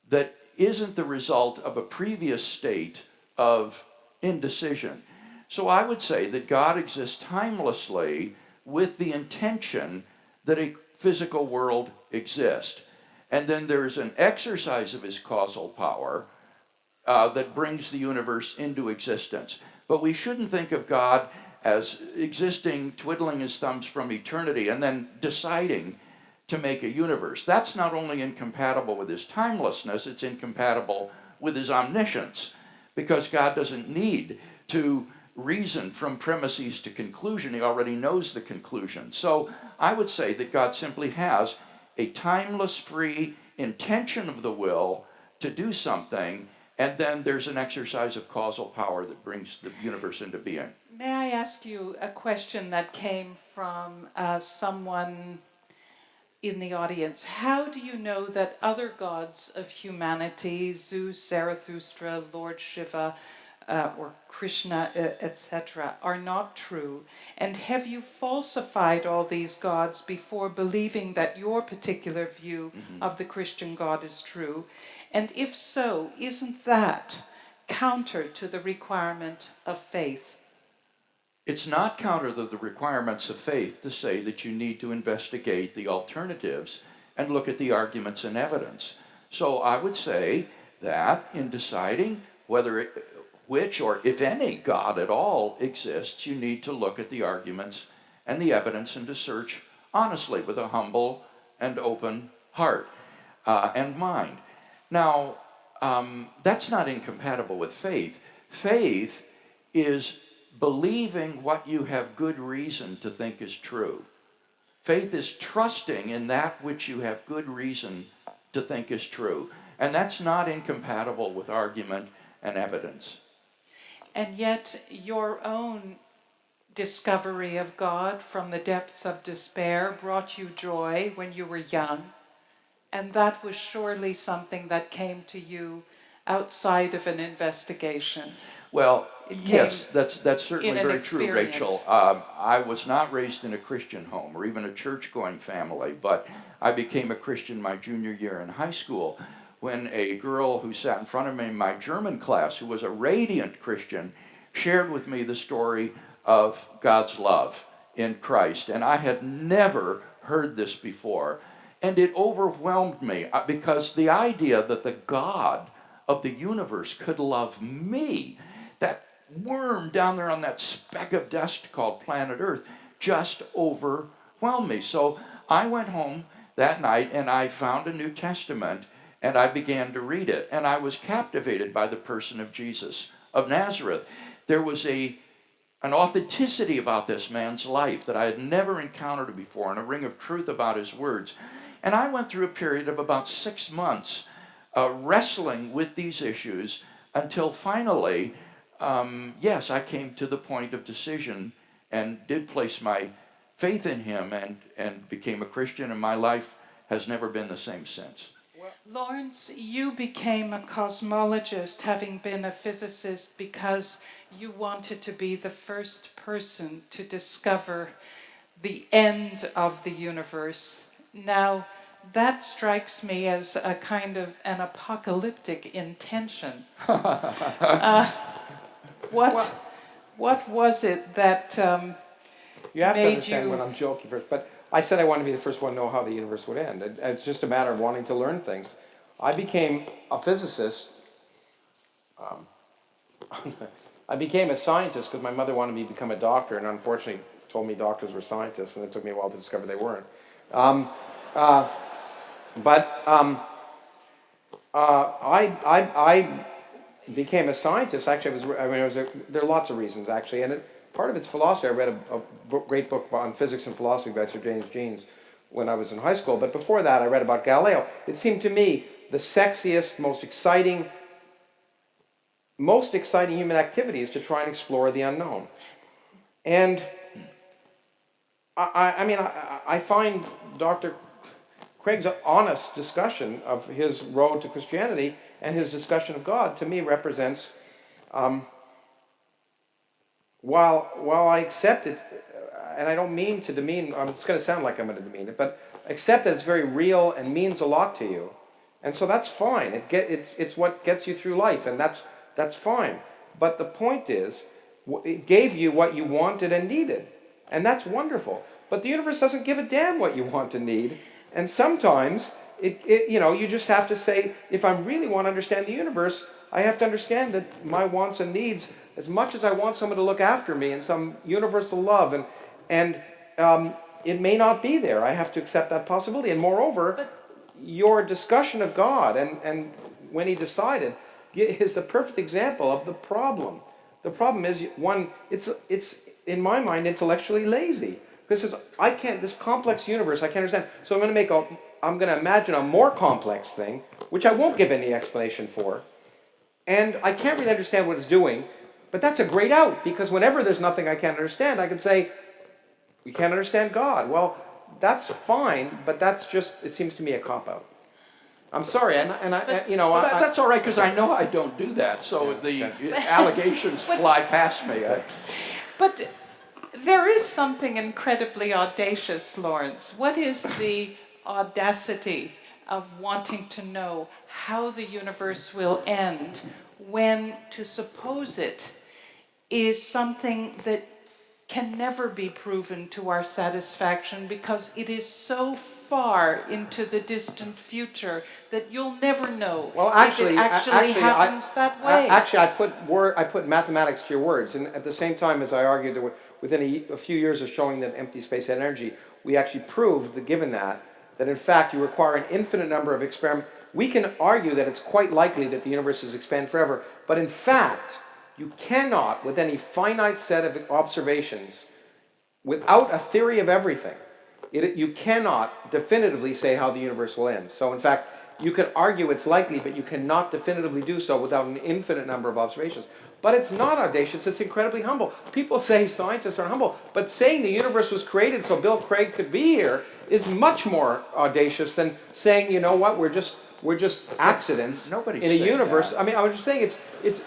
that isn't the result of a previous state of indecision. So I would say that God exists timelessly with the intention that a physical world exists. And then there's an exercise of his causal power that brings the universe into existence. But we shouldn't think of God as existing, twiddling his thumbs from eternity, and then deciding to make a universe. That's not only incompatible with his timelessness, it's incompatible with his omniscience, because God doesn't need to reason from premises to conclusion. He already knows the conclusion. So I would say that God simply has a timeless, free intention of the will to do something, and then there's an exercise of causal power that brings the universe into being. May I ask you a question that came from someone in the audience? How do you know that other gods of humanity, Zeus, Zarathustra, Lord Shiva, or Krishna, etc., are not true? And have you falsified all these gods before believing that your particular view of the Christian God is true? And if so, isn't that counter to the requirement of faith? It's not counter to the requirements of faith to say that you need to investigate the alternatives and look at the arguments and evidence. So I would say that in deciding which or if any God at all exists, you need to look at the arguments and the evidence and to search honestly with a humble and open heart and mind. Now, that's not incompatible with faith. Faith is believing what you have good reason to think is true. Faith is trusting in that which you have good reason to think is true. And that's not incompatible with argument and evidence. And yet your own discovery of God from the depths of despair brought you joy when you were young. And that was surely something that came to you outside of an investigation. Well, yes, that's certainly very true, experience. Rachel. I was not raised in a Christian home or even a church-going family, but I became a Christian my junior year in high school when a girl who sat in front of me in my German class, who was a radiant Christian, shared with me the story of God's love in Christ. And I had never heard this before. And it overwhelmed me because the idea that the God of the universe could love me, that worm down there on that speck of dust called planet Earth, just overwhelmed me. So I went home that night and I found a New Testament and I began to read it. And I was captivated by the person of Jesus of Nazareth. There was an authenticity about this man's life that I had never encountered before, and a ring of truth about his words. And I went through a period of about 6 months wrestling with these issues until finally, yes, I came to the point of decision and did place my faith in him and became a Christian, and my life has never been the same since. Lawrence, you became a cosmologist having been a physicist because you wanted to be the first person to discover the end of the universe. Now, that strikes me as a kind of an apocalyptic intention. What was it that You have to made understand you... when I'm joking first, but I said I wanted to be the first one to know how the universe would end. It's just a matter of wanting to learn things. I became a physicist I became a scientist because my mother wanted me to become a doctor, and unfortunately told me doctors were scientists, and it took me a while to discover they weren't. I became a scientist. Actually, there are lots of reasons, actually, and part of it's philosophy. I read a great book on physics and philosophy by Sir James Jeans when I was in high school, but before that I read about Galileo. It seemed to me the sexiest, most exciting human activity is to try and explore the unknown. And I find Dr. Craig's honest discussion of his road to Christianity and his discussion of God, to me, represents, while I accept it, and I don't mean to demean, it's going to sound like I'm going to demean it, but accept that it's very real and means a lot to you. And so that's fine. It's what gets you through life, and that's fine. But the point is, it gave you what you wanted and needed. And that's wonderful. But the universe doesn't give a damn what you want and need. And sometimes, you just have to say, if I really want to understand the universe, I have to understand that my wants and needs, as much as I want someone to look after me in some universal love, and it may not be there. I have to accept that possibility. And moreover, your discussion of God and when he decided is the perfect example of the problem. The problem is, one, it's in my mind intellectually lazy. Because I can't, this complex universe, I can't understand. So I'm going to imagine a more complex thing, which I won't give any explanation for. And I can't really understand what it's doing, but that's a great out, because whenever there's nothing I can't understand, I can say, we can't understand God. Well, that's fine, but that's just, it seems to me, a cop-out. I'm sorry, that's all right, because I know I don't do that, so the allegations fly past me. But there is something incredibly audacious, Lawrence. What is the audacity of wanting to know how the universe will end when to suppose it is something that can never be proven to our satisfaction, because it is so far into the distant future that you'll never know if it actually happens that way? Actually, I put mathematics to your words, and at the same time as I argued that within a few years of showing that empty space had energy, we actually proved that given that in fact you require an infinite number of experiments. We can argue that it's quite likely that the universe is expand forever, but in fact, you cannot, with any finite set of observations, without a theory of everything, you cannot definitively say how the universe will end. So in fact, you can argue it's likely, but you cannot definitively do so without an infinite number of observations. But it's not audacious, it's incredibly humble. People say scientists are humble, but saying the universe was created so Bill Craig could be here is much more audacious than saying, you know what, we're just accidents Nobody's in a saying universe. that. I mean, I was just saying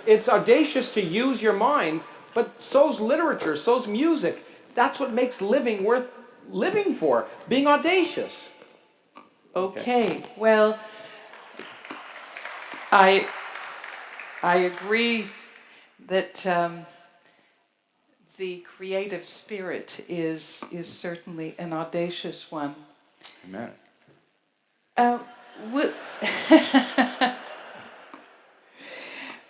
it's audacious to use your mind, but so's literature, so's music. That's what makes living worth living for, being audacious. Okay, well, I agree that the creative spirit is certainly an audacious one. Amen.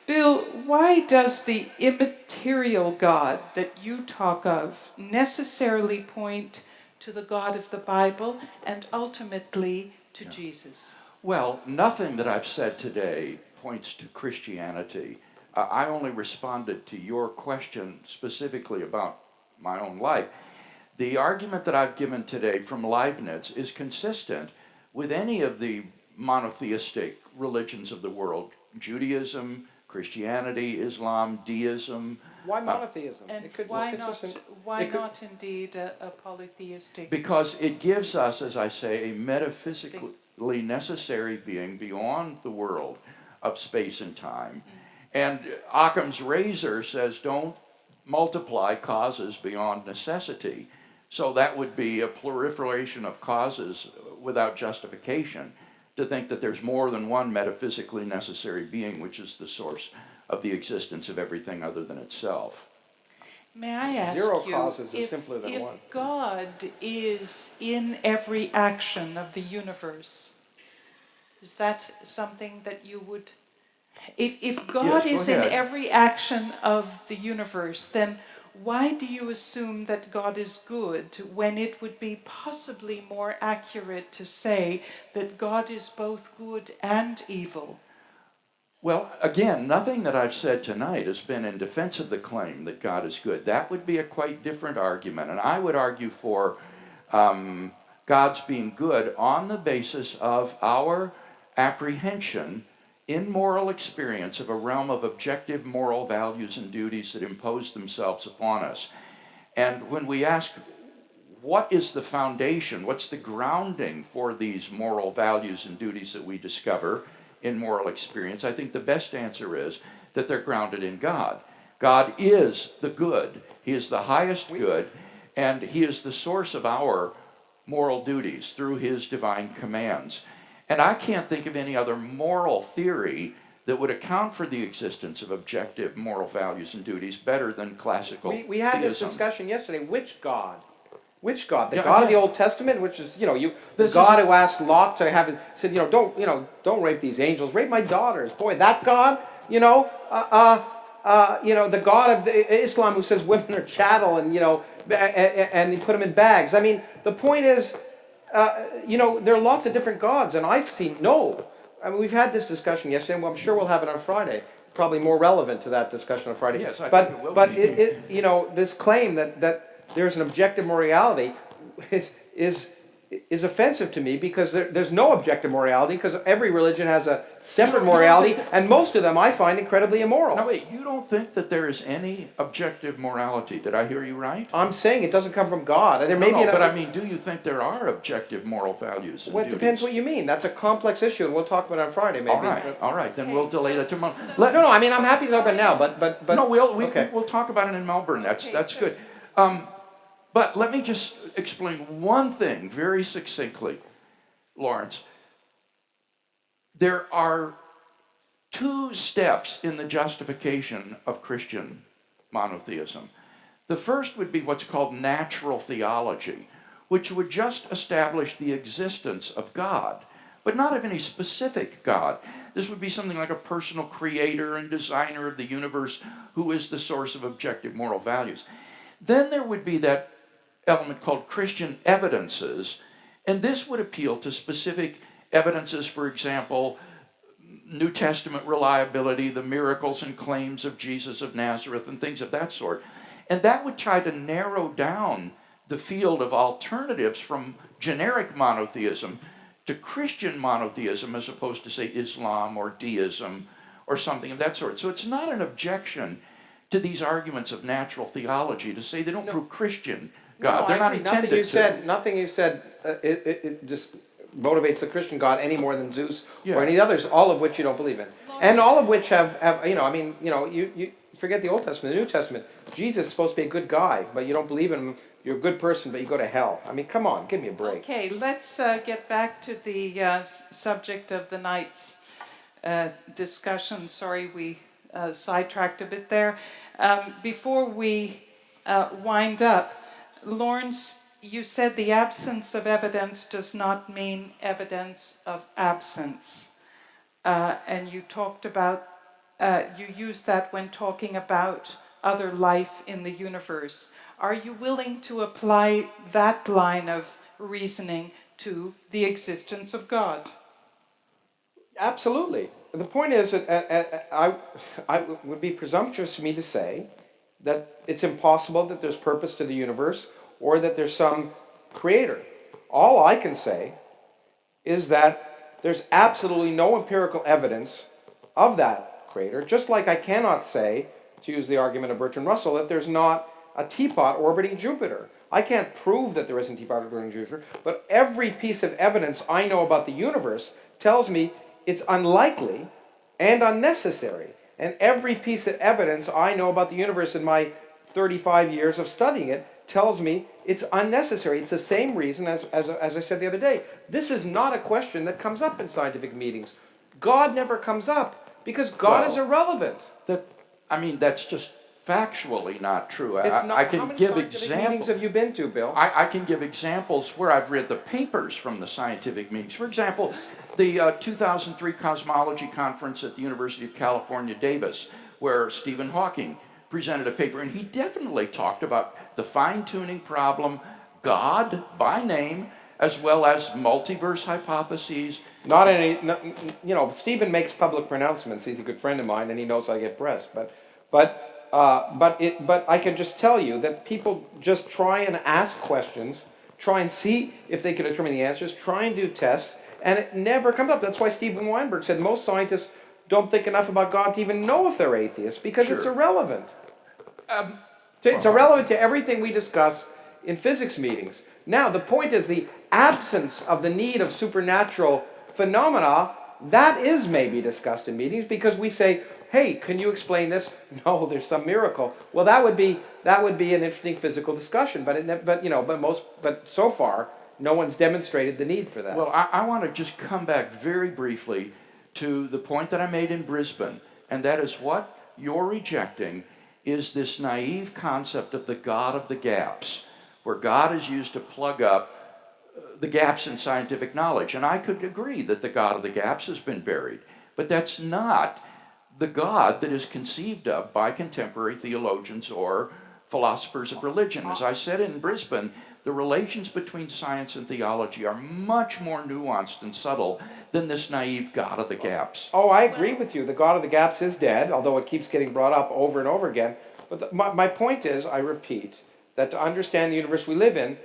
Bill, why does the immaterial God that you talk of necessarily point to the God of the Bible and ultimately to Jesus? Well, nothing that I've said today points to Christianity. I only responded to your question specifically about my own life. The argument that I've given today from Leibniz is consistent with any of the monotheistic religions of the world: Judaism, Christianity, Islam, deism. Why monotheism? And why not indeed a polytheistic? Because it gives us, as I say, a metaphysically necessary being beyond the world of space and time. And Occam's razor says don't multiply causes beyond necessity. So that would be a proliferation of causes without justification, to think that there's more than one metaphysically necessary being, which is the source of the existence of everything other than itself. May I ask Zero you, causes is simpler than one. if God is in every action of the universe, is that something that you would If God Yes, is go in ahead. every action of the universe, then why do you assume that God is good when it would be possibly more accurate to say that God is both good and evil? Well, again, nothing that I've said tonight has been in defense of the claim that God is good. That would be a quite different argument. And I would argue for God's being good on the basis of our apprehension in moral experience of a realm of objective moral values and duties that impose themselves upon us. And when we ask, what is the foundation, what's the grounding for these moral values and duties that we discover in moral experience, I think the best answer is that they're grounded in God. God is the good. He is the highest good, and He is the source of our moral duties through His divine commands. And I can't think of any other moral theory that would account for the existence of objective moral values and duties better than classical We had this theism. discussion yesterday. Which God? Which God? The Yeah, God of the again, Old Testament, which is, the This God is- who asked Lot to have it, said, don't rape these angels, rape my daughters. Boy, that God, the God of Islam who says women are chattel, and and you put them in bags. I mean, the point is, there are lots of different gods, and I've seen we've had this discussion yesterday, and I'm sure we'll have it on Friday. Probably more relevant to that discussion on Friday. Yes, I think it will but be. this claim that there's an objective morality is offensive to me, because there's no objective morality, because every religion has a separate morality, and most of them I find incredibly immoral. Now wait, you don't think that there is any objective morality? Did I hear you right? I'm saying it doesn't come from God. There may be but I mean, do you think there are objective moral values and Well, it duties? depends what you mean. That's a complex issue, and we'll talk about it on Friday, maybe. All right, then we'll delay that tomorrow. No, I mean, I'm happy to talk about it now, but No, okay. we'll talk about it in Melbourne. That's good. But let me just explain one thing very succinctly, Lawrence. There are two steps in the justification of Christian monotheism. The first would be what's called natural theology, which would just establish the existence of God, but not of any specific God. This would be something like a personal creator and designer of the universe who is the source of objective moral values. Then there would be that element called Christian evidences, and this would appeal to specific evidences, for example, New Testament reliability, the miracles and claims of Jesus of Nazareth, and things of that sort. And that would try to narrow down the field of alternatives from generic monotheism to Christian monotheism, as opposed to, say, Islam or deism or something of that sort. So it's not an objection to these arguments of natural theology to say they don't prove Christian God. No, They're not agree. intended Nothing you said it just motivates the Christian God any more than Zeus Yeah. or any others, all of which you don't believe in. And all of which have you forget the Old Testament, the New Testament. Jesus is supposed to be a good guy, but you don't believe in him. You're a good person, but you go to hell. I mean, come on, give me a break. Okay, let's get back to the subject of the night's discussion. Sorry, we sidetracked a bit there. Before we wind up, Lawrence, you said the absence of evidence does not mean evidence of absence. And you talked about, you used that when talking about other life in the universe. Are you willing to apply that line of reasoning to the existence of God? Absolutely. The point is that I would be presumptuous for me to say that it's impossible that there's purpose to the universe or that there's some creator. All I can say is that there's absolutely no empirical evidence of that creator, just like I cannot say, to use the argument of Bertrand Russell, that there's not a teapot orbiting Jupiter. I can't prove that there isn't a teapot orbiting Jupiter, but every piece of evidence I know about the universe tells me it's unlikely and unnecessary. And every piece of evidence I know about the universe in my 35 years of studying it tells me it's unnecessary. It's the same reason as I said the other day. This is not a question that comes up in scientific meetings. God never comes up because God is irrelevant. That's just factually not true. It's not, I how can many give scientific meetings examples. have you been to, Bill? I can give examples where I've read the papers from the scientific meetings. For example, the 2003 Cosmology Conference at the University of California, Davis, where Stephen Hawking presented a paper, and he definitely talked about the fine-tuning problem, God by name, as well as multiverse hypotheses. Not any, you know, Stephen makes public pronouncements. He's a good friend of mine, and he knows I get pressed. But I can just tell you that people just try and ask questions, try and see if they can determine the answers, try and do tests, and it never comes up. That's why Stephen Weinberg said most scientists don't think enough about God to even know if they're atheists, because it's irrelevant. It's irrelevant to everything we discuss in physics meetings. Now, the point is the absence of the need of supernatural phenomena, that is maybe discussed in meetings, because we say, hey, can you explain this? No, there's some miracle. Well, that would be an interesting physical discussion, but so far, no one's demonstrated the need for that. Well, I want to just come back very briefly to the point that I made in Brisbane, and that is what you're rejecting is this naive concept of the God of the gaps, where God is used to plug up the gaps in scientific knowledge. And I could agree that the God of the gaps has been buried, but that's not the God that is conceived of by contemporary theologians or philosophers of religion. As I said in Brisbane, the relations between science and theology are much more nuanced and subtle than this naive God of the gaps. Oh, I agree with you. The God of the gaps is dead, although it keeps getting brought up over and over again. But my point is, I repeat, that to understand the universe we live in,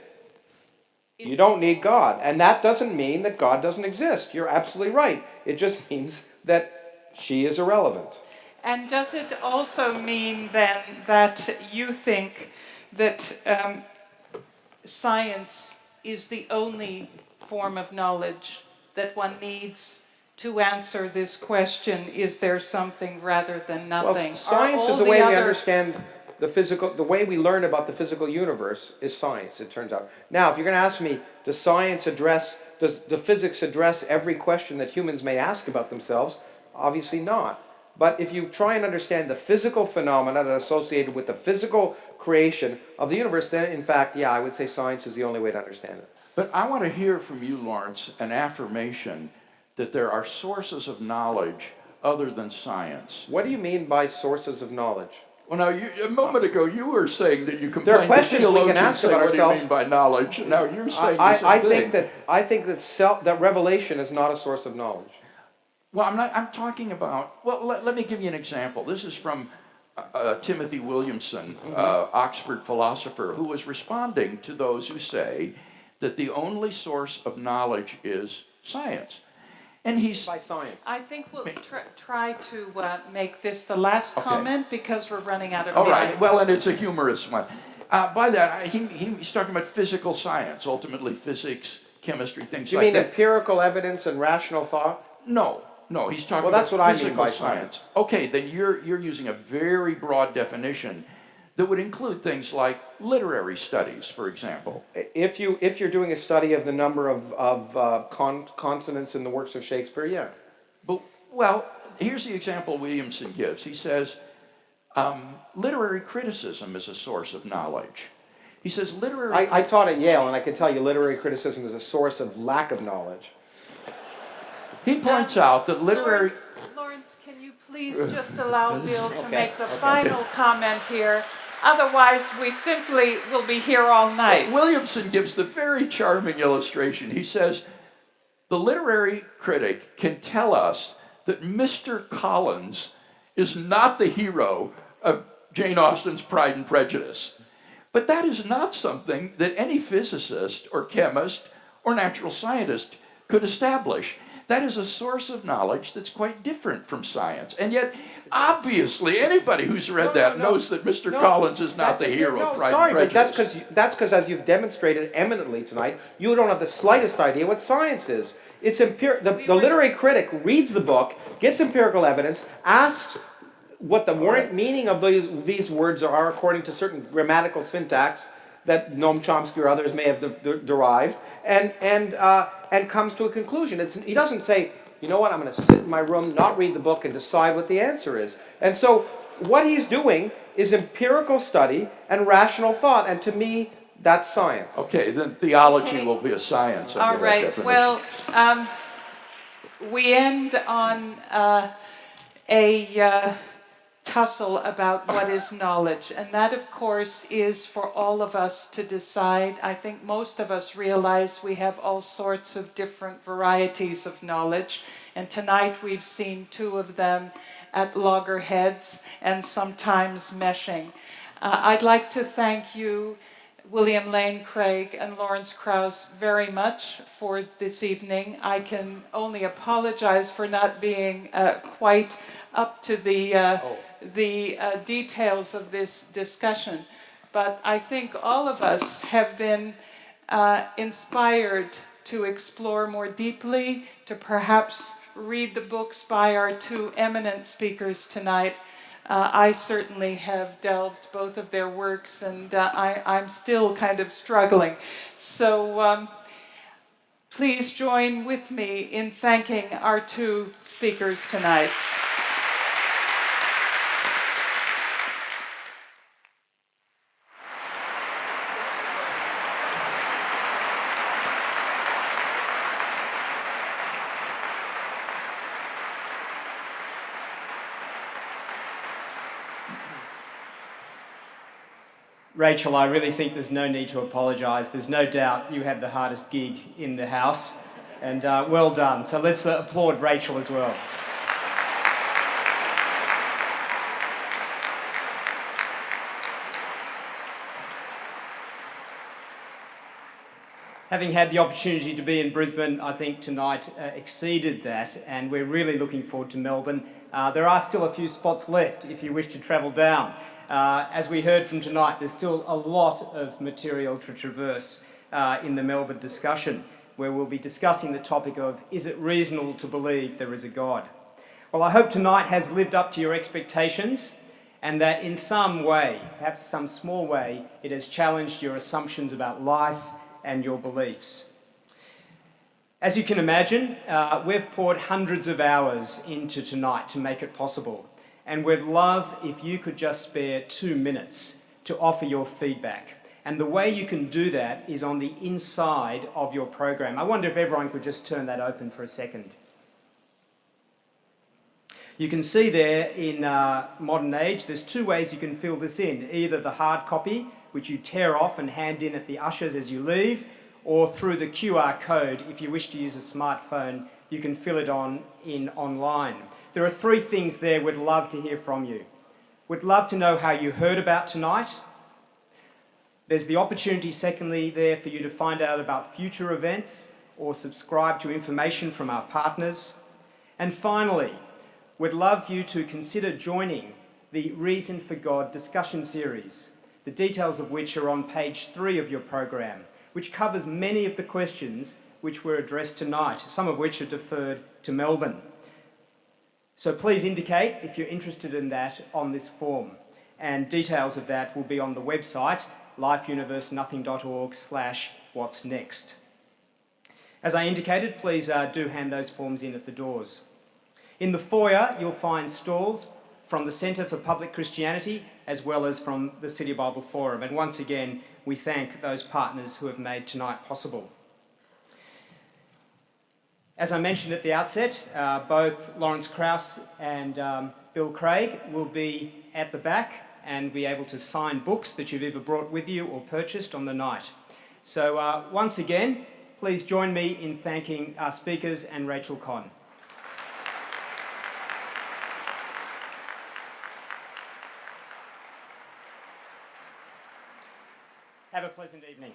you don't need God. And that doesn't mean that God doesn't exist. You're absolutely right. It just means that she is irrelevant. And does it also mean then that you think that science is the only form of knowledge that one needs to answer this question, is there something rather than nothing? Well, science is the way we understand the physical, the way we learn about the physical universe is science, it turns out. Now, if you're going to ask me, does the physics address every question that humans may ask about themselves? Obviously not. But if you try and understand the physical phenomena that are associated with the physical creation of the universe, then in fact, yeah, I would say science is the only way to understand it. But I want to hear from you, Lawrence, an affirmation that there are sources of knowledge other than science. What do you mean by sources of knowledge? Well, now, a moment ago, you were saying that you There complained are questions that we can theologians ask say, about what do you ourselves. mean by knowledge? Now you're saying the I same thing. I think that revelation is not a source of knowledge. Well, I'm talking about, well, let me give you an example. This is from Timothy Williamson, Oxford philosopher, who was responding to those who say that the only source of knowledge is science. And he's... By science. I think we'll try to make this the last comment because we're running out of All time. right, well, and it's a humorous one. By that, he's talking about physical science, ultimately physics, chemistry, things Do you like mean that. empirical evidence and rational thought? No, he's talking Well, that's about what I mean physical by science. Okay, then you're using a very broad definition that would include things like literary studies, for example. If you're doing a study of the number of consonants in the works of Shakespeare, yeah. But, well, here's the example Williamson gives. He says, literary criticism is a source of knowledge. He says literary... I taught at Yale, and I can tell you literary criticism is a source of lack of knowledge. He points out that literary... Lawrence, can you please just allow Bill to make the final comment here? Otherwise, we simply will be here all night. Williamson gives the very charming illustration. He says, the literary critic can tell us that Mr. Collins is not the hero of Jane Austen's Pride and Prejudice. But that is not something that any physicist or chemist or natural scientist could establish. That is a source of knowledge that's quite different from science. And yet, obviously, anybody who's read that knows that Mr. Collins is not the hero of Pride and Prejudice. Sorry, but that's because, as you've demonstrated eminently tonight, you don't have the slightest idea what science is. It's the literary critic reads the book, gets empirical evidence, asks what the meaning of these words are according to certain grammatical syntax that Noam Chomsky or others may have derived, and comes to a conclusion. He doesn't say, you know what, I'm going to sit in my room, not read the book, and decide what the answer is. And so what he's doing is empirical study and rational thought, and to me, that's science. Okay, then theology Okay. will be a science. All under that right. definition. Well, we end on a tussle about what is knowledge. And that, of course, is for all of us to decide. I think most of us realize we have all sorts of different varieties of knowledge. And tonight we've seen two of them at loggerheads and sometimes meshing. I'd like to thank you, William Lane Craig and Lawrence Krauss, very much for this evening. I can only apologize for not being quite up to the details of this discussion, but I think all of us have been inspired to explore more deeply, to perhaps read the books by our two eminent speakers tonight. I certainly have delved both of their works, and I'm still kind of struggling. So please join with me in thanking our two speakers tonight. Rachel, I really think there's no need to apologise. There's no doubt you had the hardest gig in the house, and well done. So let's applaud Rachel as well. Having had the opportunity to be in Brisbane, I think tonight exceeded that, and we're really looking forward to Melbourne. There are still a few spots left if you wish to travel down. As we heard from tonight, there's still a lot of material to traverse in the Melbourne discussion, where we'll be discussing the topic of, is it reasonable to believe there is a God? Well, I hope tonight has lived up to your expectations, and that in some way, perhaps some small way, it has challenged your assumptions about life and your beliefs. As you can imagine, we've poured hundreds of hours into tonight to make it possible. And we'd love if you could just spare 2 minutes to offer your feedback. And the way you can do that is on the inside of your program. I wonder if everyone could just turn that open for a second. You can see there in modern age, there's 2 ways you can fill this in. Either the hard copy, which you tear off and hand in at the ushers as you leave, or through the QR code. If you wish to use a smartphone, you can fill it in online. There are 3 things there we'd love to hear from you. We'd love to know how you heard about tonight. There's the opportunity, secondly, there for you to find out about future events or subscribe to information from our partners. And finally, we'd love you to consider joining the Reason for God discussion series, the details of which are on page 3 of your program, which covers many of the questions which were addressed tonight, some of which are deferred to Melbourne. So please indicate if you're interested in that on this form, and details of that will be on the website lifeuniversenothing.org/what's next. As I indicated, please do hand those forms in at the doors. In the foyer, you'll find stalls from the Centre for Public Christianity as well as from the City Bible Forum. And once again, we thank those partners who have made tonight possible. As I mentioned at the outset, both Lawrence Krauss and Bill Craig will be at the back and be able to sign books that you've either brought with you or purchased on the night. So once again, please join me in thanking our speakers and Rachel Conn. Have a pleasant evening.